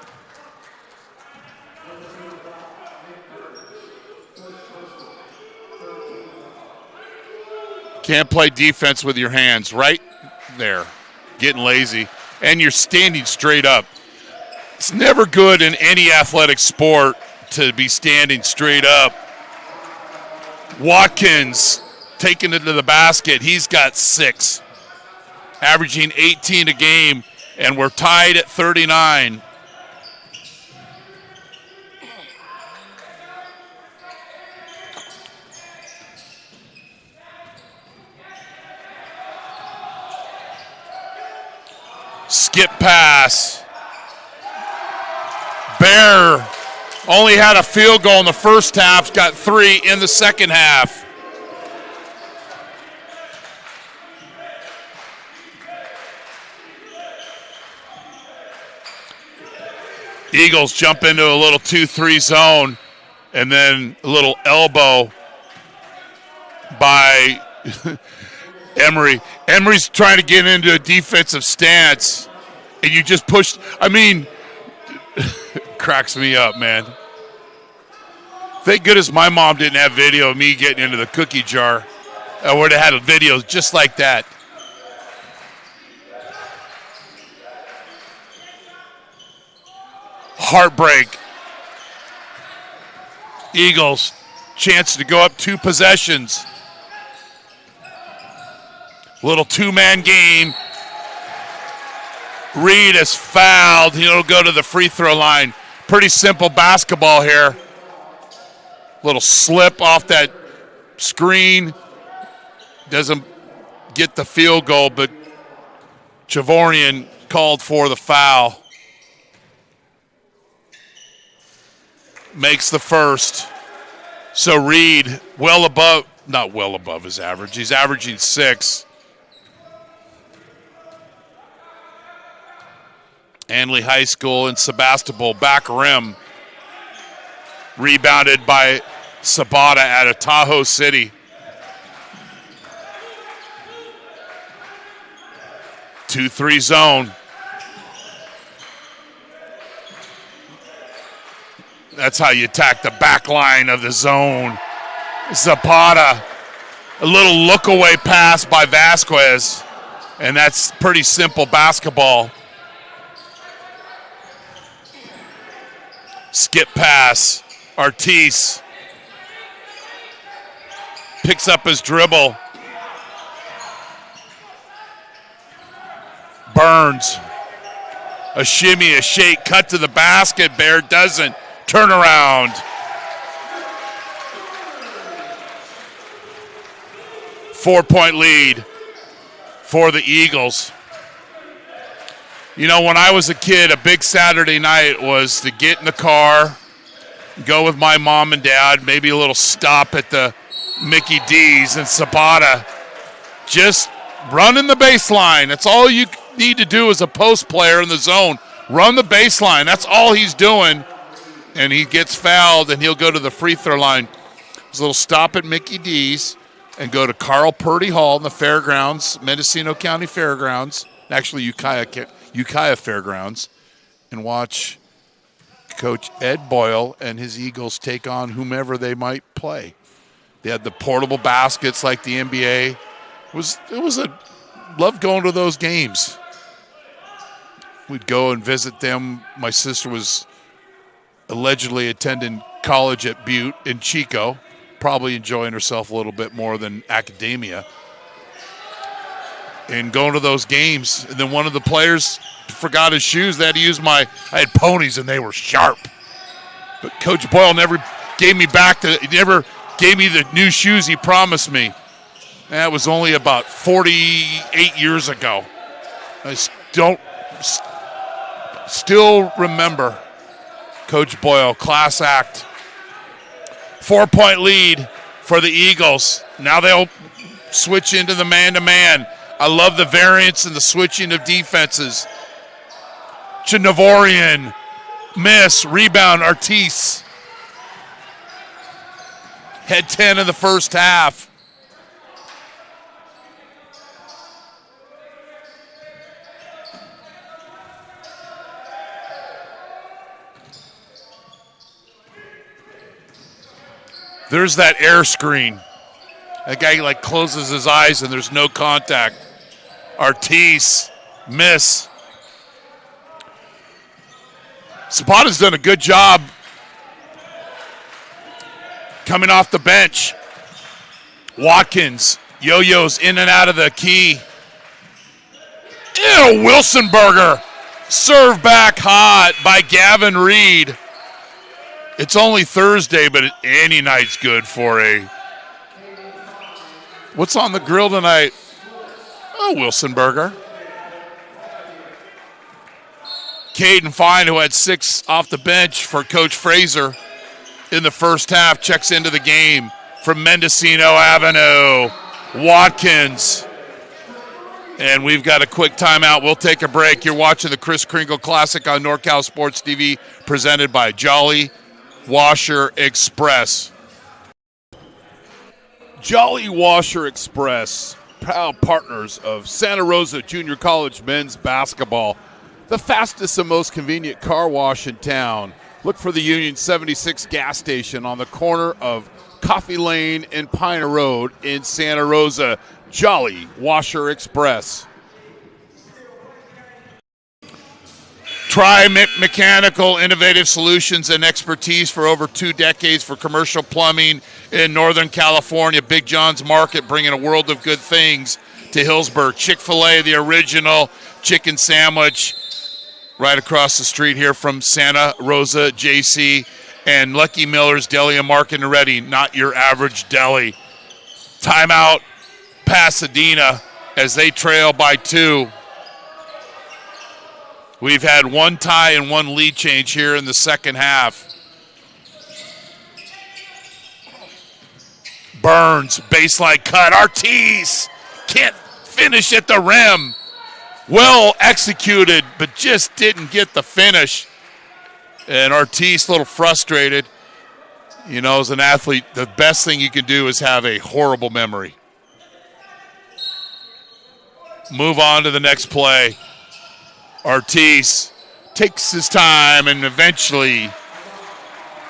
Can't play defense with your hands right there. Getting lazy. And you're standing straight up. It's never good in any athletic sport to be standing straight up. Watkins taking it to the basket. He's got 6, averaging 18 a game, and we're tied at 39. Skip pass. Bear only had a field goal in the first half, got 3 in the second half. Eagles jump into a little 2-3 zone, and then a little elbow by Emery. Emery's trying to get into a defensive stance, and you just push. I mean, cracks me up, man. Thank goodness my mom didn't have video of me getting into the cookie jar. I would have had a video just like that. Heartbreak. Eagles, chance to go up 2 possessions. Little 2-man game. Reed is fouled. He'll go to the free throw line. Pretty simple basketball here. Little slip off that screen. Doesn't get the field goal, but Chavorian called for the foul. Makes the first. So Reed, not well above his average. He's averaging 6. Anley High School in Sebastopol, back rim. Rebounded by Sabata out of Tahoe City. 2-3 zone. That's how you attack the back line of the zone. Zapata, a little look-away pass by Vasquez, and that's pretty simple basketball. Skip pass. Ortiz picks up his dribble. Burns. A shimmy, a shake, cut to the basket. Bear doesn't. Turn around. 4-point lead for the Eagles. You know, when I was a kid, a big Saturday night was to get in the car, go with my mom and dad, maybe a little stop at the Mickey D's and Sabata. Just running the baseline. That's all you need to do as a post player in the zone. Run the baseline. That's all he's doing. And he gets fouled, and he'll go to the free throw line. There's a little stop at Mickey D's and go to Carl Purdy Hall in the fairgrounds, Mendocino County Fairgrounds, actually Ukiah Fairgrounds, and watch Coach Ed Boyle and his Eagles take on whomever they might play. They had the portable baskets like the NBA. Loved going to those games. We'd go and visit them. My sister was allegedly attending college at Butte in Chico, probably enjoying herself a little bit more than academia. And going to those games. And then one of the players forgot his shoes. They had to use I had ponies and they were sharp. But Coach Boyle never gave me the new shoes he promised me. That was only about 48 years ago. I still remember Coach Boyle, class act. 4-point lead for the Eagles. Now they'll switch into the man-to-man. I love the variance and the switching of defenses. Chinavorian, miss, rebound, Artis. Had 10 in the first half. There's that air screen. That guy closes his eyes and there's no contact. Artis, miss. Zapata's done a good job coming off the bench. Watkins, yo-yos in and out of the key. Ew, Wilsonberger. Serve back hot by Gavin Reed. It's only Thursday, but any night's good for what's on the grill tonight? Oh, Wilsonberger. Caden Fine, who had 6 off the bench for Coach Fraser in the first half, checks into the game from Mendocino Avenue. Watkins. And we've got a quick timeout. We'll take a break. You're watching the Kris Kringle Classic on NorCal Sports TV, presented by Jolly Washer Express. Jolly Washer Express, proud partners of Santa Rosa Junior College men's basketball. The fastest and most convenient car wash in town. Look for the Union 76 gas station on the corner of Coffee Lane and Piner Road in Santa Rosa. Jolly Washer Express. Mechanical innovative solutions and expertise for over 2 decades for commercial plumbing in Northern California. Big John's Market, bringing a world of good things to Hillsborough. Chick-fil-A, the original chicken sandwich, right across the street here from Santa Rosa JC, and Lucky Miller's Deli and Market and Ready, not your average deli. Timeout, Pasadena, as they trail by 2. We've had 1 tie and 1 lead change here in the second half. Burns, baseline cut. Artis can't finish at the rim. Well executed, but just didn't get the finish. And Artis a little frustrated. You know, as an athlete, the best thing you can do is have a horrible memory. Move on to the next play. Artis takes his time and eventually,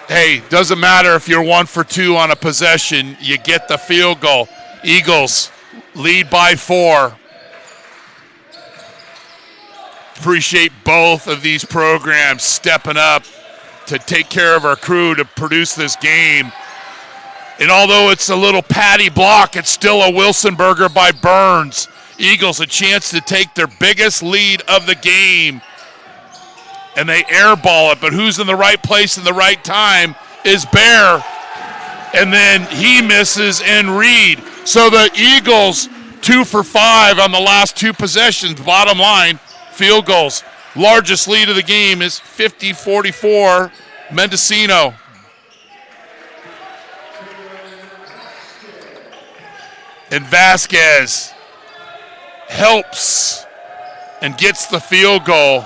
hey, doesn't matter if you're 1 for 2 on a possession, you get the field goal. Eagles lead by 4. Appreciate both of these programs stepping up to take care of our crew to produce this game. And although it's a little patty block, it's still a Wilsonberger by Burns. Eagles a chance to take their biggest lead of the game. And they airball it, but who's in the right place in the right time is Bear. And then he misses and Reed. So the Eagles 2 for 5 on the last 2 possessions. Bottom line, field goals. Largest lead of the game is 50-44 Mendocino. And Vasquez helps and gets the field goal.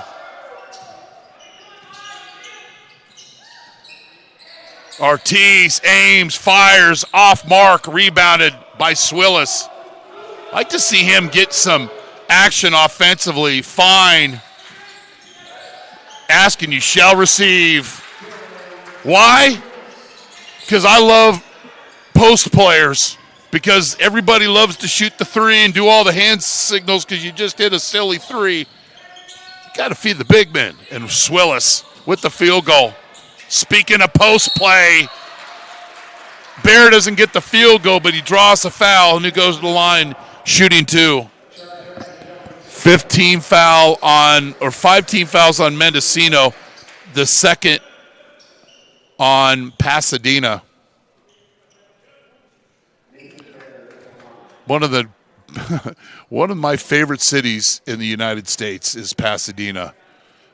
Ortiz aims, fires, off mark, rebounded by Swillis. I'd like to see him get some action offensively. Fine. Asking you shall receive. Why? Because I love post players. Because everybody loves to shoot the three and do all the hand signals because you just hit a silly three. You got to feed the big men. And Swillis with the field goal. Speaking of post play, Bear doesn't get the field goal, but he draws a foul, and he goes to the line shooting 2. 5 team fouls on Mendocino, the second on Pasadena. One of my favorite cities in the United States is Pasadena.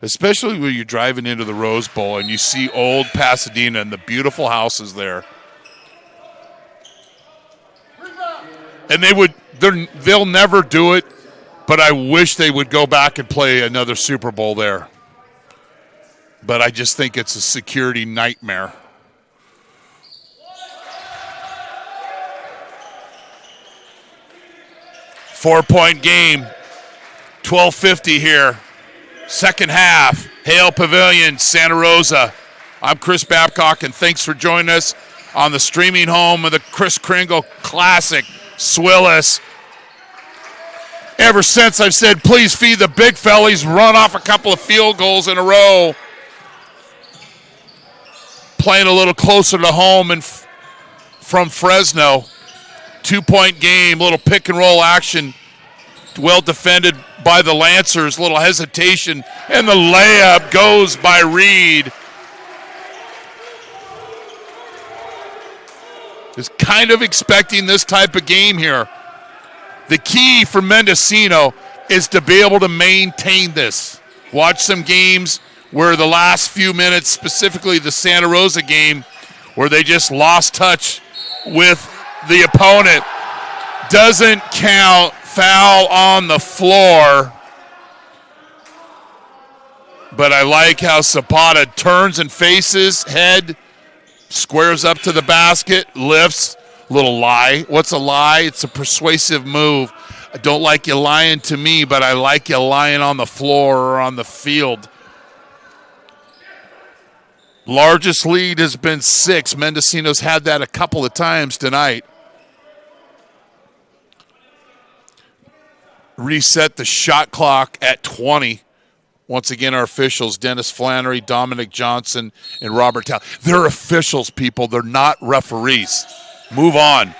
Especially when you're driving into the Rose Bowl and you see old Pasadena and the beautiful houses there. And they'll never do it, but I wish they would go back and play another Super Bowl there. But I just think it's a security nightmare. Four-point game, 12:50 here. Second half, Hale Pavilion, Santa Rosa. I'm Chris Babcock, and thanks for joining us on the streaming home of the Kris Kringle Classic. Swillis. Ever since I've said, please feed the big fella, he's run off a couple of field goals in a row. Playing a little closer to home and from Fresno. 2-point game, little pick and roll action. Well defended by the Lancers, little hesitation, and the layup goes by Reed. Is kind of expecting this type of game here. The key for Mendocino is to be able to maintain this. Watch some games where the last few minutes, specifically the Santa Rosa game, where they just lost touch with the opponent. Doesn't count. Foul on the floor. But I like how Zapata turns and faces, head, squares up to the basket, lifts. Little lie. What's a lie? It's a persuasive move. I don't like you lying to me, but I like you lying on the floor or on the field. Largest lead has been 6. Mendocino's had that a couple of times tonight. Reset the shot clock at 20. Once again, our officials, Dennis Flannery, Dominic Johnson, and Robert Tal. They're officials, people. They're not referees. Move on.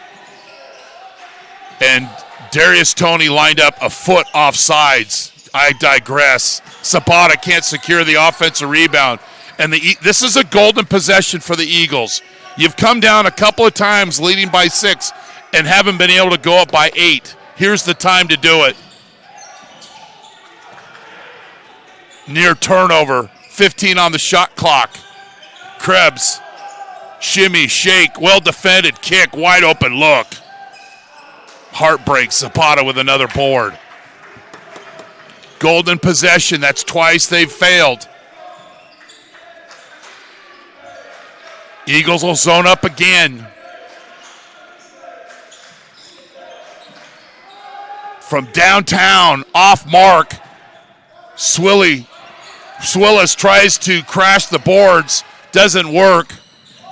And Darius Toney lined up a foot off sides. I digress. Zapata can't secure the offensive rebound. And this is a golden possession for the Eagles. You've come down a couple of times leading by 6 and haven't been able to go up by 8. Here's the time to do it. Near turnover, 15 on the shot clock. Krebs, shimmy, shake, well defended, kick, wide open look. Heartbreak, Zapata with another board. Golden possession, that's twice they've failed. Eagles will zone up again. From downtown, off mark, Swillis tries to crash the boards, doesn't work.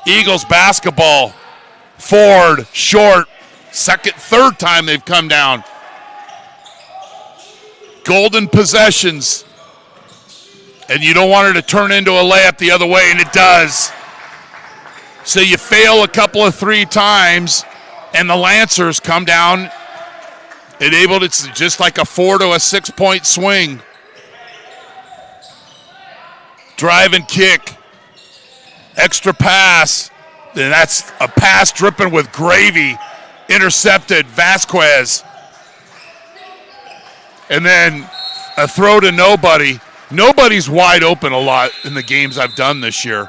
Eagles basketball, Ford, short, third time they've come down. Golden possessions, and you don't want it to turn into a layup the other way, and it does. So you fail a couple of 3 times, and the Lancers come down. It's just like a 4 to a 6-point swing. Drive and kick. Extra pass. And that's a pass dripping with gravy. Intercepted. Vasquez. And then a throw to nobody. Nobody's wide open a lot in the games I've done this year.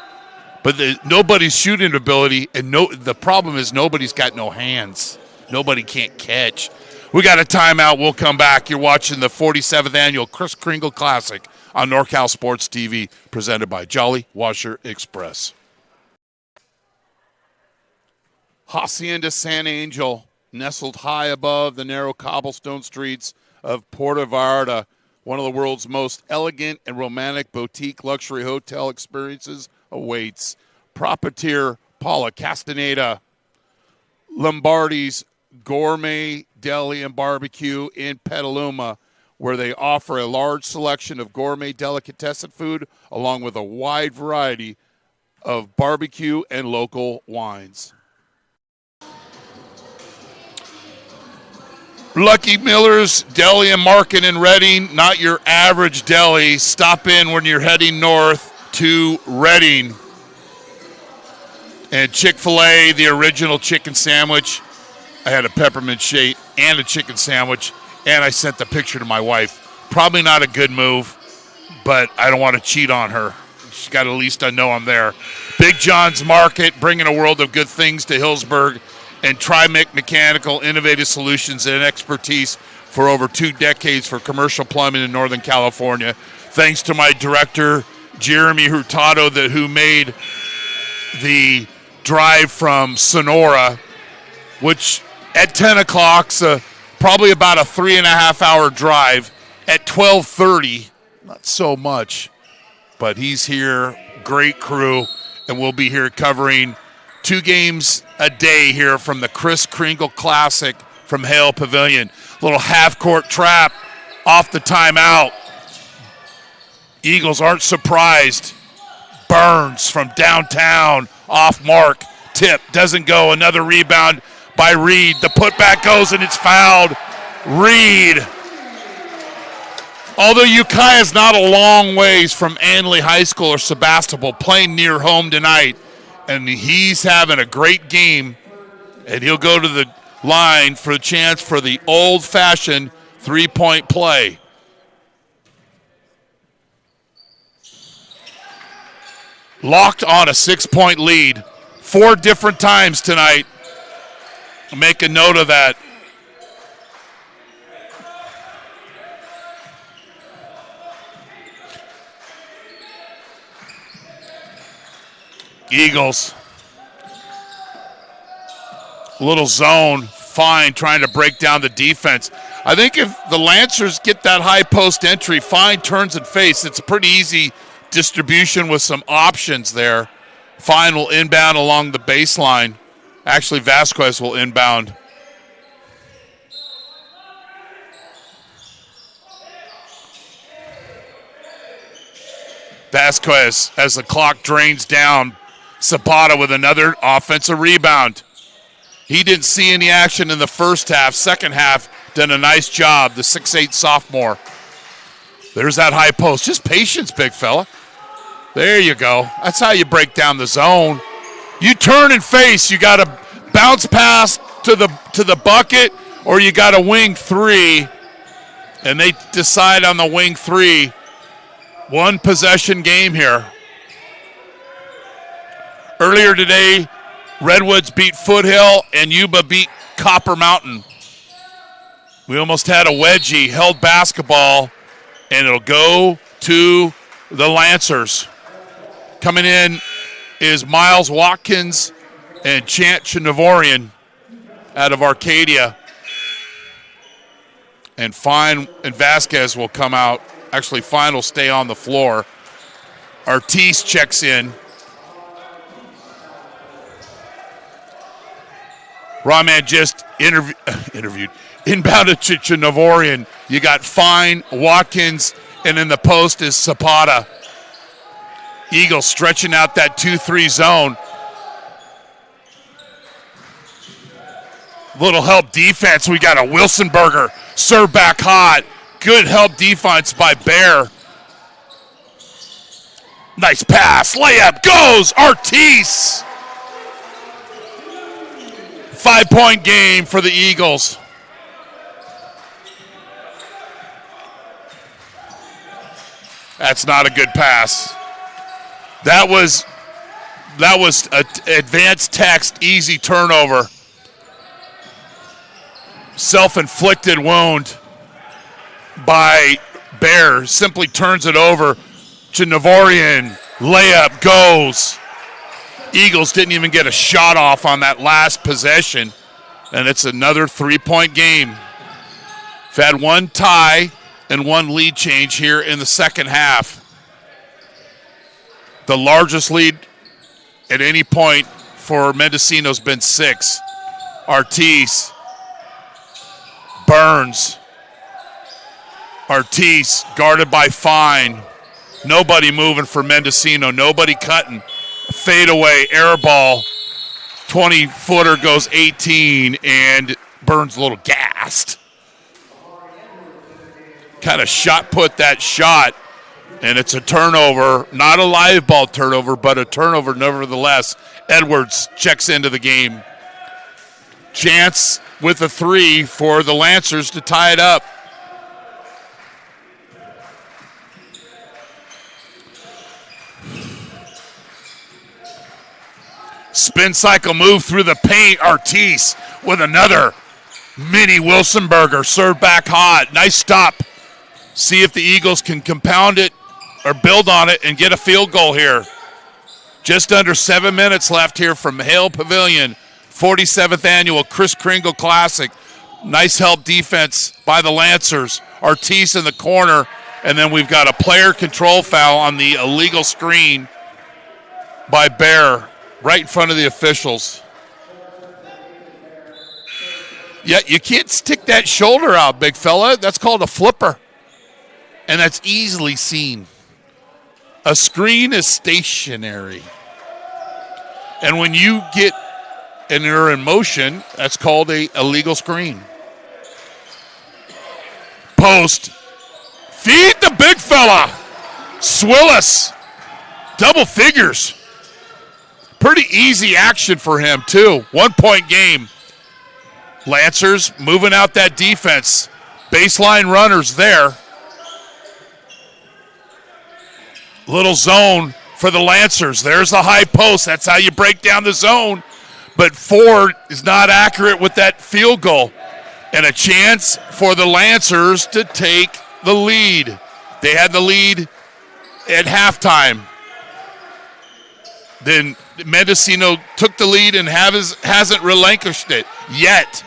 But nobody's shooting ability, and the problem is nobody's got no hands. Nobody can't catch. We got a timeout. We'll come back. You're watching the 47th annual Kris Kringle Classic on NorCal Sports TV, presented by Jolly Washer Express. Hacienda San Angel, nestled high above the narrow cobblestone streets of Puerto Vallarta, one of the world's most elegant and romantic boutique luxury hotel experiences awaits. Proprietor Paula Castaneda, Lombardi's Gourmet Deli and Barbecue in Petaluma, where they offer a large selection of gourmet delicatessen food along with a wide variety of barbecue and local wines. Lucky Miller's Deli and Market in Reading, not your average deli. Stop in when you're heading north to Reading. And Chick-fil-A, the original chicken sandwich. I had a peppermint shake and a chicken sandwich, and I sent the picture to my wife. Probably not a good move, but I don't want to cheat on her. She's got at least I know I'm there. Big John's Market, bringing a world of good things to Hillsburg, and Trimec Mechanical, innovative solutions and expertise for over 2 decades for commercial plumbing in Northern California. Thanks to my director, Jeremy Hurtado, who made the drive from Sonora, which at 10 o'clock, probably about a 3.5-hour drive. At 12:30, not so much, but he's here, great crew, and we'll be here covering 2 games a day here from the Kris Kringle Classic from Hale Pavilion. Little half-court trap off the timeout. Eagles aren't surprised. Burns from downtown, off mark, tip, doesn't go. Another rebound by Reed. The putback goes and it's fouled. Reed. Although Ukiah is not a long ways from Anley High School or Sebastopol, playing near home tonight, and he's having a great game, and he'll go to the line for a chance for the old-fashioned three-point play. Locked on a 6-point lead 4 different times tonight. Make a note of that. Eagles. Little zone. Fine trying to break down the defense. I think if the Lancers get that high post entry, Fine turns and face. It's a pretty easy distribution with some options there. Fine will inbound along the baseline. Actually, Vasquez will inbound. Vasquez, as the clock drains down, Zapata with another offensive rebound. He didn't see any action in the first half. Second half, done a nice job, the 6'8 sophomore. There's that high post. Just patience, big fella. There you go. That's how you break down the zone. You turn and face. You got to bounce pass to the bucket, or you got a wing 3, and they decide on the wing 3. 1 possession game here. Earlier today, Redwoods beat Foothill and Yuba beat Copper Mountain. We almost had a wedgie, held basketball, and it'll go to the Lancers. Coming in is Miles Watkins and Chant Chinavorian out of Arcadia. And Fine and Vasquez will come out. Actually, Fine will stay on the floor. Artis checks in. Rahman just interviewed. Inbounded to Chinavorian. You got Fine, Watkins, and in the post is Zapata. Eagles stretching out that 2-3 zone. Little help defense. We got a Wilsonberger. Serve back hot. Good help defense by Bear. Nice pass. Layup goes. Artis. 5-point game for the Eagles. That's not a good pass. That was an advanced text, easy turnover. self-inflicted wound by Bear. Simply turns it over to Navorian. Layup goes. Eagles didn't even get a shot off on that last possession, and it's another 3-point game. We've had one tie and one lead change here in the second half. The largest lead at any point for Mendocino's been 6. Ortiz. Burns. Ortiz guarded by Fine. Nobody moving for Mendocino. Nobody cutting. Fadeaway, air ball. 20-footer goes 18, and Burns a little gassed. Kind of shot put that shot, and it's a turnover. Not a live ball turnover, but a turnover nevertheless. Edwards checks into the game. Chance with a 3 for the Lancers to tie it up. Spin cycle move through the paint. Ortiz with another mini Wilsonberger. Served back hot. Nice stop. See if the Eagles can compound it or build on it and get a field goal here. Just under 7 minutes left here from Hale Pavilion. 47th annual Kris Kringle Classic. Nice help defense by the Lancers. Ortiz in the corner. And then we've got a player control foul on the illegal screen by Bear. Right in front of the officials. Yeah, you can't stick that shoulder out, big fella. That's called a flipper. And that's easily seen. A screen is stationary. And when you get and you're in motion, that's called a illegal screen. Post. Feed the big fella. Swillis. Double figures. Pretty easy action for him, too. 1-point game. Lancers moving out that defense. Baseline runners there. Little zone for the Lancers. There's the high post. That's how you break down the zone. But Ford is not accurate with that field goal. And a chance for the Lancers to take the lead. They had the lead at halftime. Then Mendocino took the lead and hasn't relinquished it yet.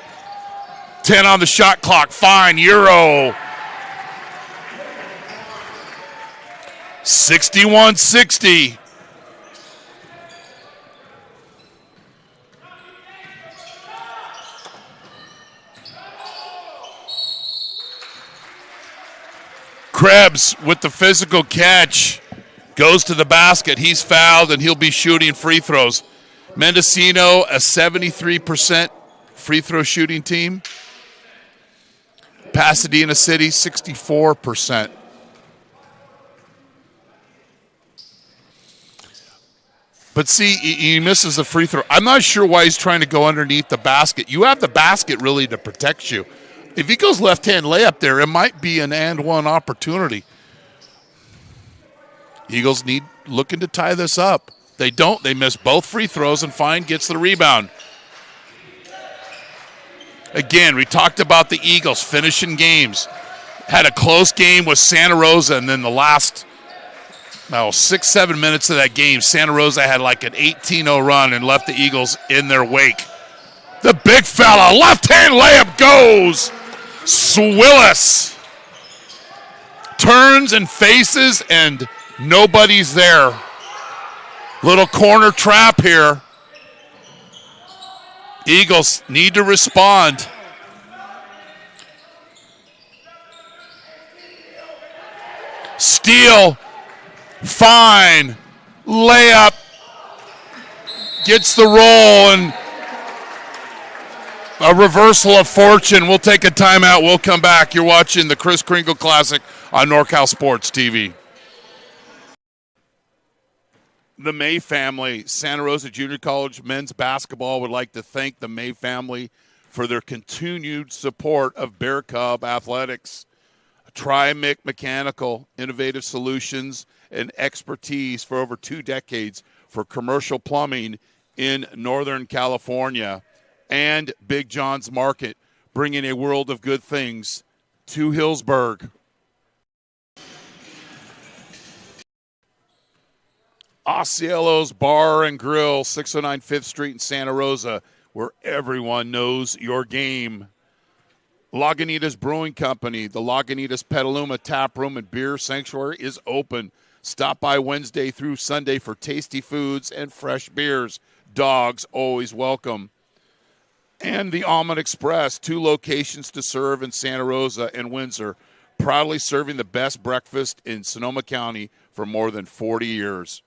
10 on the shot clock. Fine. Euro. 61-60. Krebs with the physical catch. Goes to the basket. He's fouled, and he'll be shooting free throws. Mendocino, a 73% free throw shooting team. Pasadena City, 64%. But see, he misses the free throw. I'm not sure why he's trying to go underneath the basket. You have the basket really to protect you. If he goes left-hand layup there, it might be an and-one opportunity. Eagles looking to tie this up. They don't. They miss both free throws, and Fine gets the rebound. Again, we talked about the Eagles finishing games. Had a close game with Santa Rosa, and then the last 6-7 minutes of that game, Santa Rosa had like an 18-0 run and left the Eagles in their wake. The big fella, left-hand layup goes. Swillis turns and faces, and nobody's there. Little corner trap here. Eagles need to respond. Steal. Fine. Layup. Gets the roll, and a reversal of fortune. We'll take a timeout. We'll come back. You're watching the Kris Kringle Classic on NorCal Sports TV. The May family, Santa Rosa Junior College men's basketball would like to thank the May family for their continued support of Bear Cub Athletics. Tri-Mic Mechanical, innovative solutions and expertise for over 2 decades for commercial plumbing in Northern California. And Big John's Market, bringing a world of good things to Hillsburg. Osceolos Bar and Grill, 609 5th Street in Santa Rosa, where everyone knows your game. Lagunitas Brewing Company, the Lagunitas Petaluma Tap Room and Beer Sanctuary is open. Stop by Wednesday through Sunday for tasty foods and fresh beers. Dogs always welcome. And the Almond Express, 2 locations to serve in Santa Rosa and Windsor, proudly serving the best breakfast in Sonoma County for more than 40 years.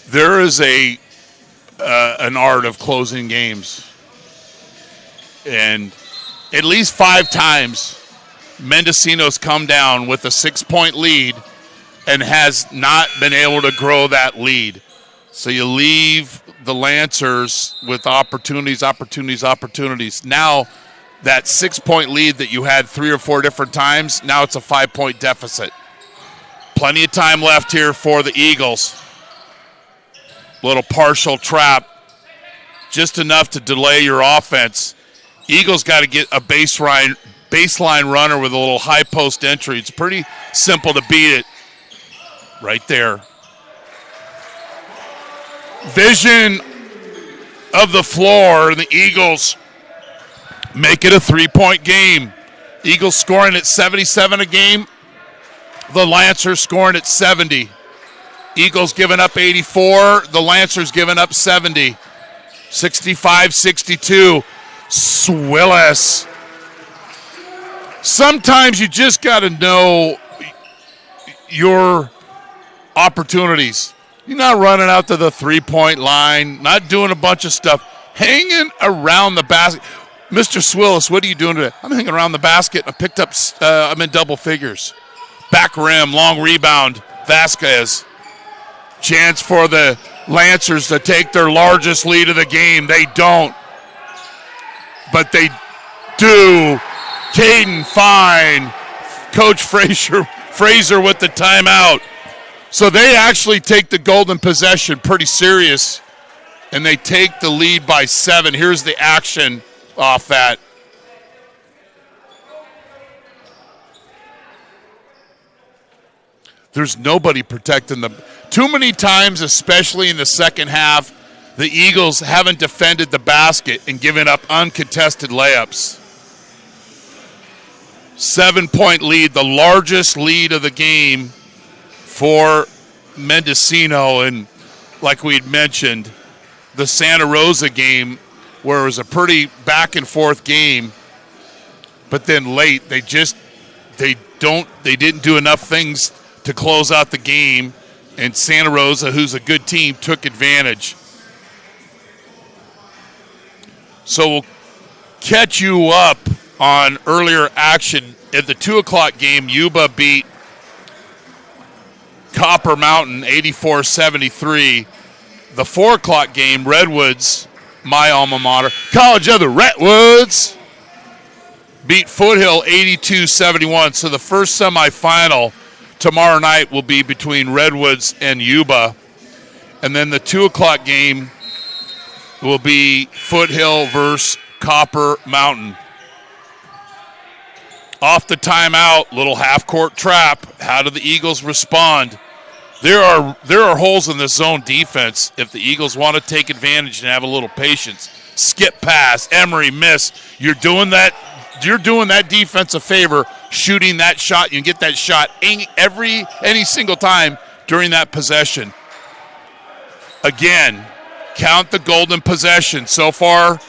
There is an art of closing games. And at least 5 times, Mendocino's come down with a 6-point lead and has not been able to grow that lead. So you leave the Lancers with opportunities. Now that 6-point lead that you had 3 or 4 different times, now it's a 5-point deficit. Plenty of time left here for the Eagles. Little partial trap, just enough to delay your offense. Eagles got to get a baseline runner with a little high post entry. It's pretty simple to beat it right there. Vision of the floor, and the Eagles make it a 3-point game. Eagles scoring at 77 a game. The Lancers scoring at 70. Eagles giving up 84. The Lancers giving up 70. 65-62. Swillis. Sometimes you just got to know your opportunities. You're not running out to the 3-point line, not doing a bunch of stuff, hanging around the basket. Mr. Swillis, what are you doing today? I'm hanging around the basket. I picked up, I'm in double figures. Back rim, long rebound, Vasquez. Chance for the Lancers to take their largest lead of the game. They don't. But they do. Caden fine. Coach Fraser with the timeout. So they actually take the golden possession pretty serious, and they take the lead by 7. Here's the action off that. There's nobody protecting them. Too many times, especially in the second half, the Eagles haven't defended the basket and given up uncontested layups. 7-point lead, the largest lead of the game for Mendocino. And like we'd mentioned, the Santa Rosa game, where it was a pretty back and forth game, but then late they didn't do enough things to close out the game, and Santa Rosa, who's a good team, took advantage. So we'll catch you up on earlier action. At the 2 o'clock game, Yuba beat Copper Mountain 84-73. The 4 o'clock game, Redwoods, my alma mater, College of the Redwoods, beat Foothill 82-71. So the first semifinal tomorrow night will be between Redwoods and Yuba. And then the 2 o'clock game will be Foothill versus Copper Mountain. Off the timeout, little half-court trap. How do the Eagles respond? There are holes in this zone defense if the Eagles want to take advantage and have a little patience. Skip pass, Emery miss. You're doing that defense a favor, shooting that shot. You can get that shot any single time during that possession. Again, count the golden possession. So far,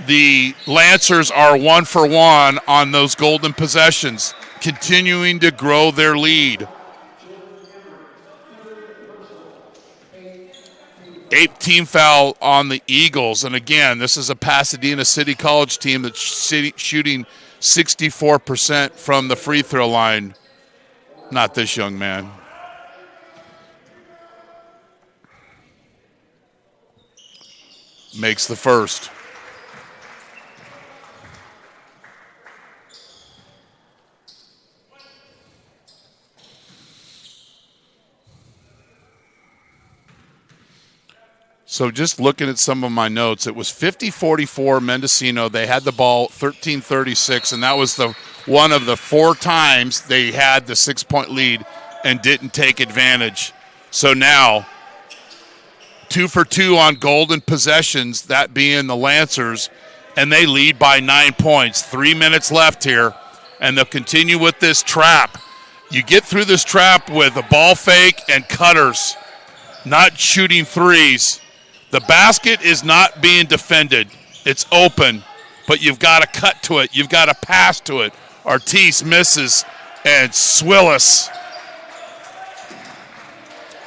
the Lancers are 1 for 1 on those golden possessions, continuing to grow their lead. 8th team foul on the Eagles. And again, this is a Pasadena City College team that's shooting 64% from the free throw line. Not this young man. Makes the first. So just looking at some of my notes, it was 50-44 Mendocino. They had the ball 13-36, and that was the one of the 4 times they had the 6-point lead and didn't take advantage. So now 2 for 2 on golden possessions, that being the Lancers, and they lead by 9 points. 3 minutes left here, and they'll continue with this trap. You get through this trap with a ball fake and cutters, not shooting threes. The basket is not being defended. It's open, but you've got to cut to it. You've got to pass to it. Ortiz misses, and Swillis,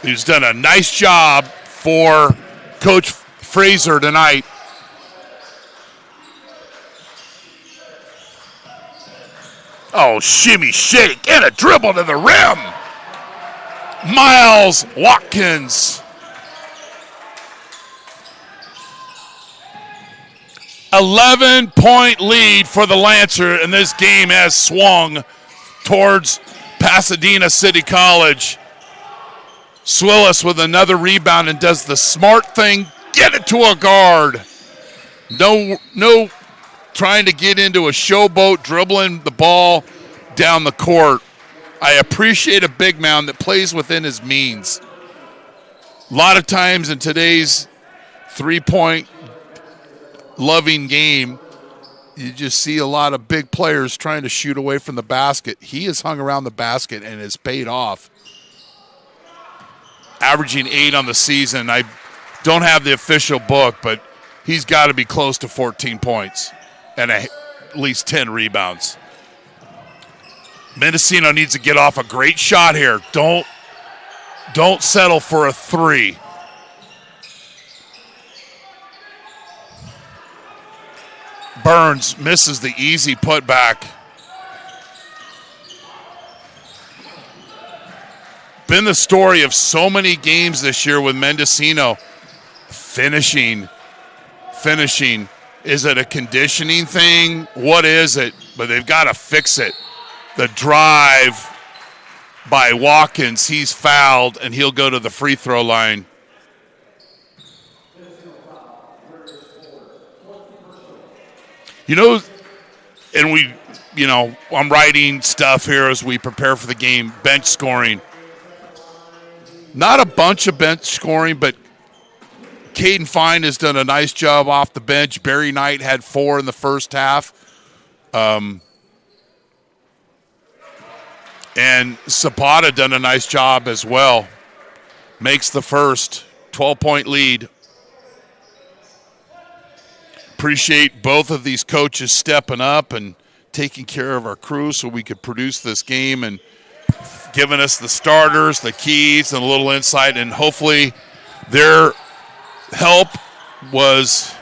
who's done a nice job for Coach Fraser tonight. Oh, shimmy shake and a dribble to the rim. Miles Watkins. 11-point lead for the Lancer, and this game has swung towards Pasadena City College. Swillis with another rebound and does the smart thing, get it to a guard. No trying to get into a showboat, dribbling the ball down the court. I appreciate a big man that plays within his means. A lot of times in today's three-point loving game, you just see a lot of big players trying to shoot away from the basket. He has hung around the basket and has paid off. Averaging 8 on the season. I don't have the official book, but he's got to be close to 14 points and at least 10 rebounds. Mendocino needs to get off a great shot here. Don't settle for a 3. Burns misses the easy putback. Been the story of so many games this year with Mendocino. Finishing. Is it a conditioning thing? What is it? But they've got to fix it. The drive by Watkins, he's fouled, and he'll go to the free throw line. I'm writing stuff here as we prepare for the game, bench scoring. Not a bunch of bench scoring, but Caden Fine has done a nice job off the bench. Barry Knight had 4 in the first half. And Zapata done a nice job as well. Makes the first 12-point lead. Appreciate both of these coaches stepping up and taking care of our crew so we could produce this game and giving us the starters, the keys, and a little insight. And hopefully their help was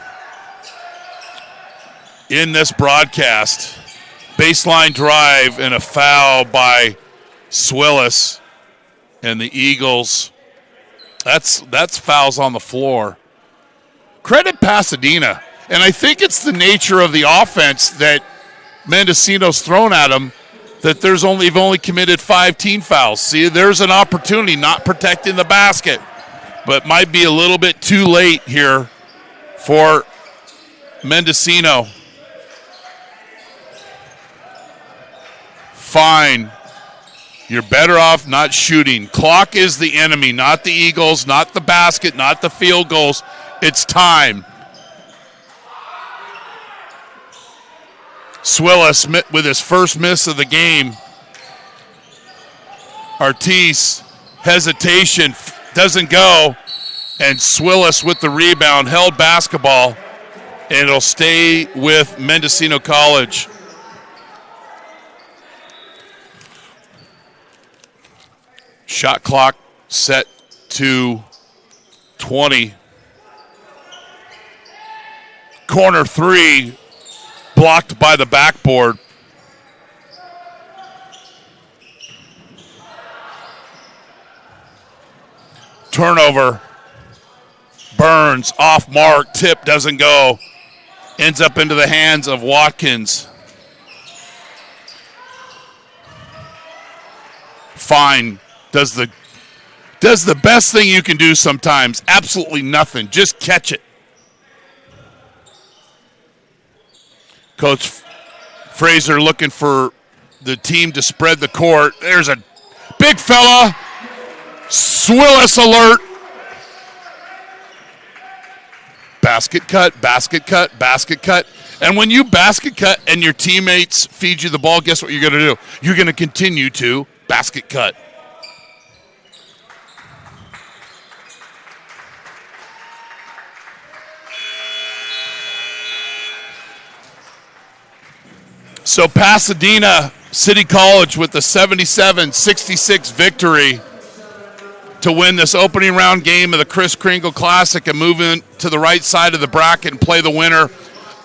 in this broadcast. Baseline drive and a foul by Swillis and the Eagles. That's fouls on the floor. Credit Pasadena. And I think it's the nature of the offense that Mendocino's thrown at them that they've only committed 5 team fouls. See, there's an opportunity not protecting the basket, but might be a little bit too late here for Mendocino. Fine. You're better off not shooting. Clock is the enemy, not the Eagles, not the basket, not the field goals. It's time. Swillis with his first miss of the game. Ortiz, hesitation, doesn't go. And Swillis with the rebound, held basketball, and it'll stay with Mendocino College. Shot clock set to 20. Corner 3. Blocked by the backboard. Turnover. Burns off mark. Tip doesn't go. Ends up into the hands of Watkins. Fine. Does does the best thing you can do sometimes. Absolutely nothing. Just catch it. Coach Fraser looking for the team to spread the court. There's a big fella. Swillis alert. Basket cut, basket cut, basket cut. And when you basket cut and your teammates feed you the ball, guess what you're going to do? You're going to continue to basket cut. So Pasadena City College with the 77-66 victory to win this opening round game of the Kris Kringle Classic and move in to the right side of the bracket and play the winner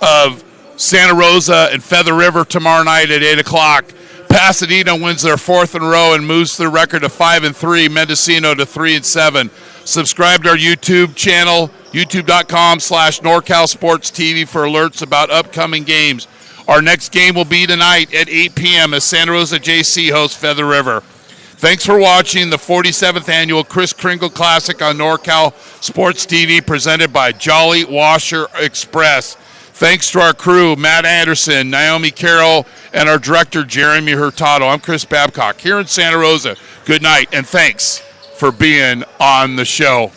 of Santa Rosa and Feather River tomorrow night at 8 o'clock. Pasadena wins their fourth in a row and moves their record to 5-3, Mendocino to 3-7. Subscribe to our YouTube channel, youtube.com/NorCal Sports TV for alerts about upcoming games. Our next game will be tonight at 8 p.m. as Santa Rosa JC hosts Feather River. Thanks for watching the 47th annual Kris Kringle Classic on NorCal Sports TV presented by Jolly Washer Express. Thanks to our crew, Matt Anderson, Naomi Carroll, and our director, Jeremy Hurtado. I'm Chris Babcock here in Santa Rosa. Good night, and thanks for being on the show.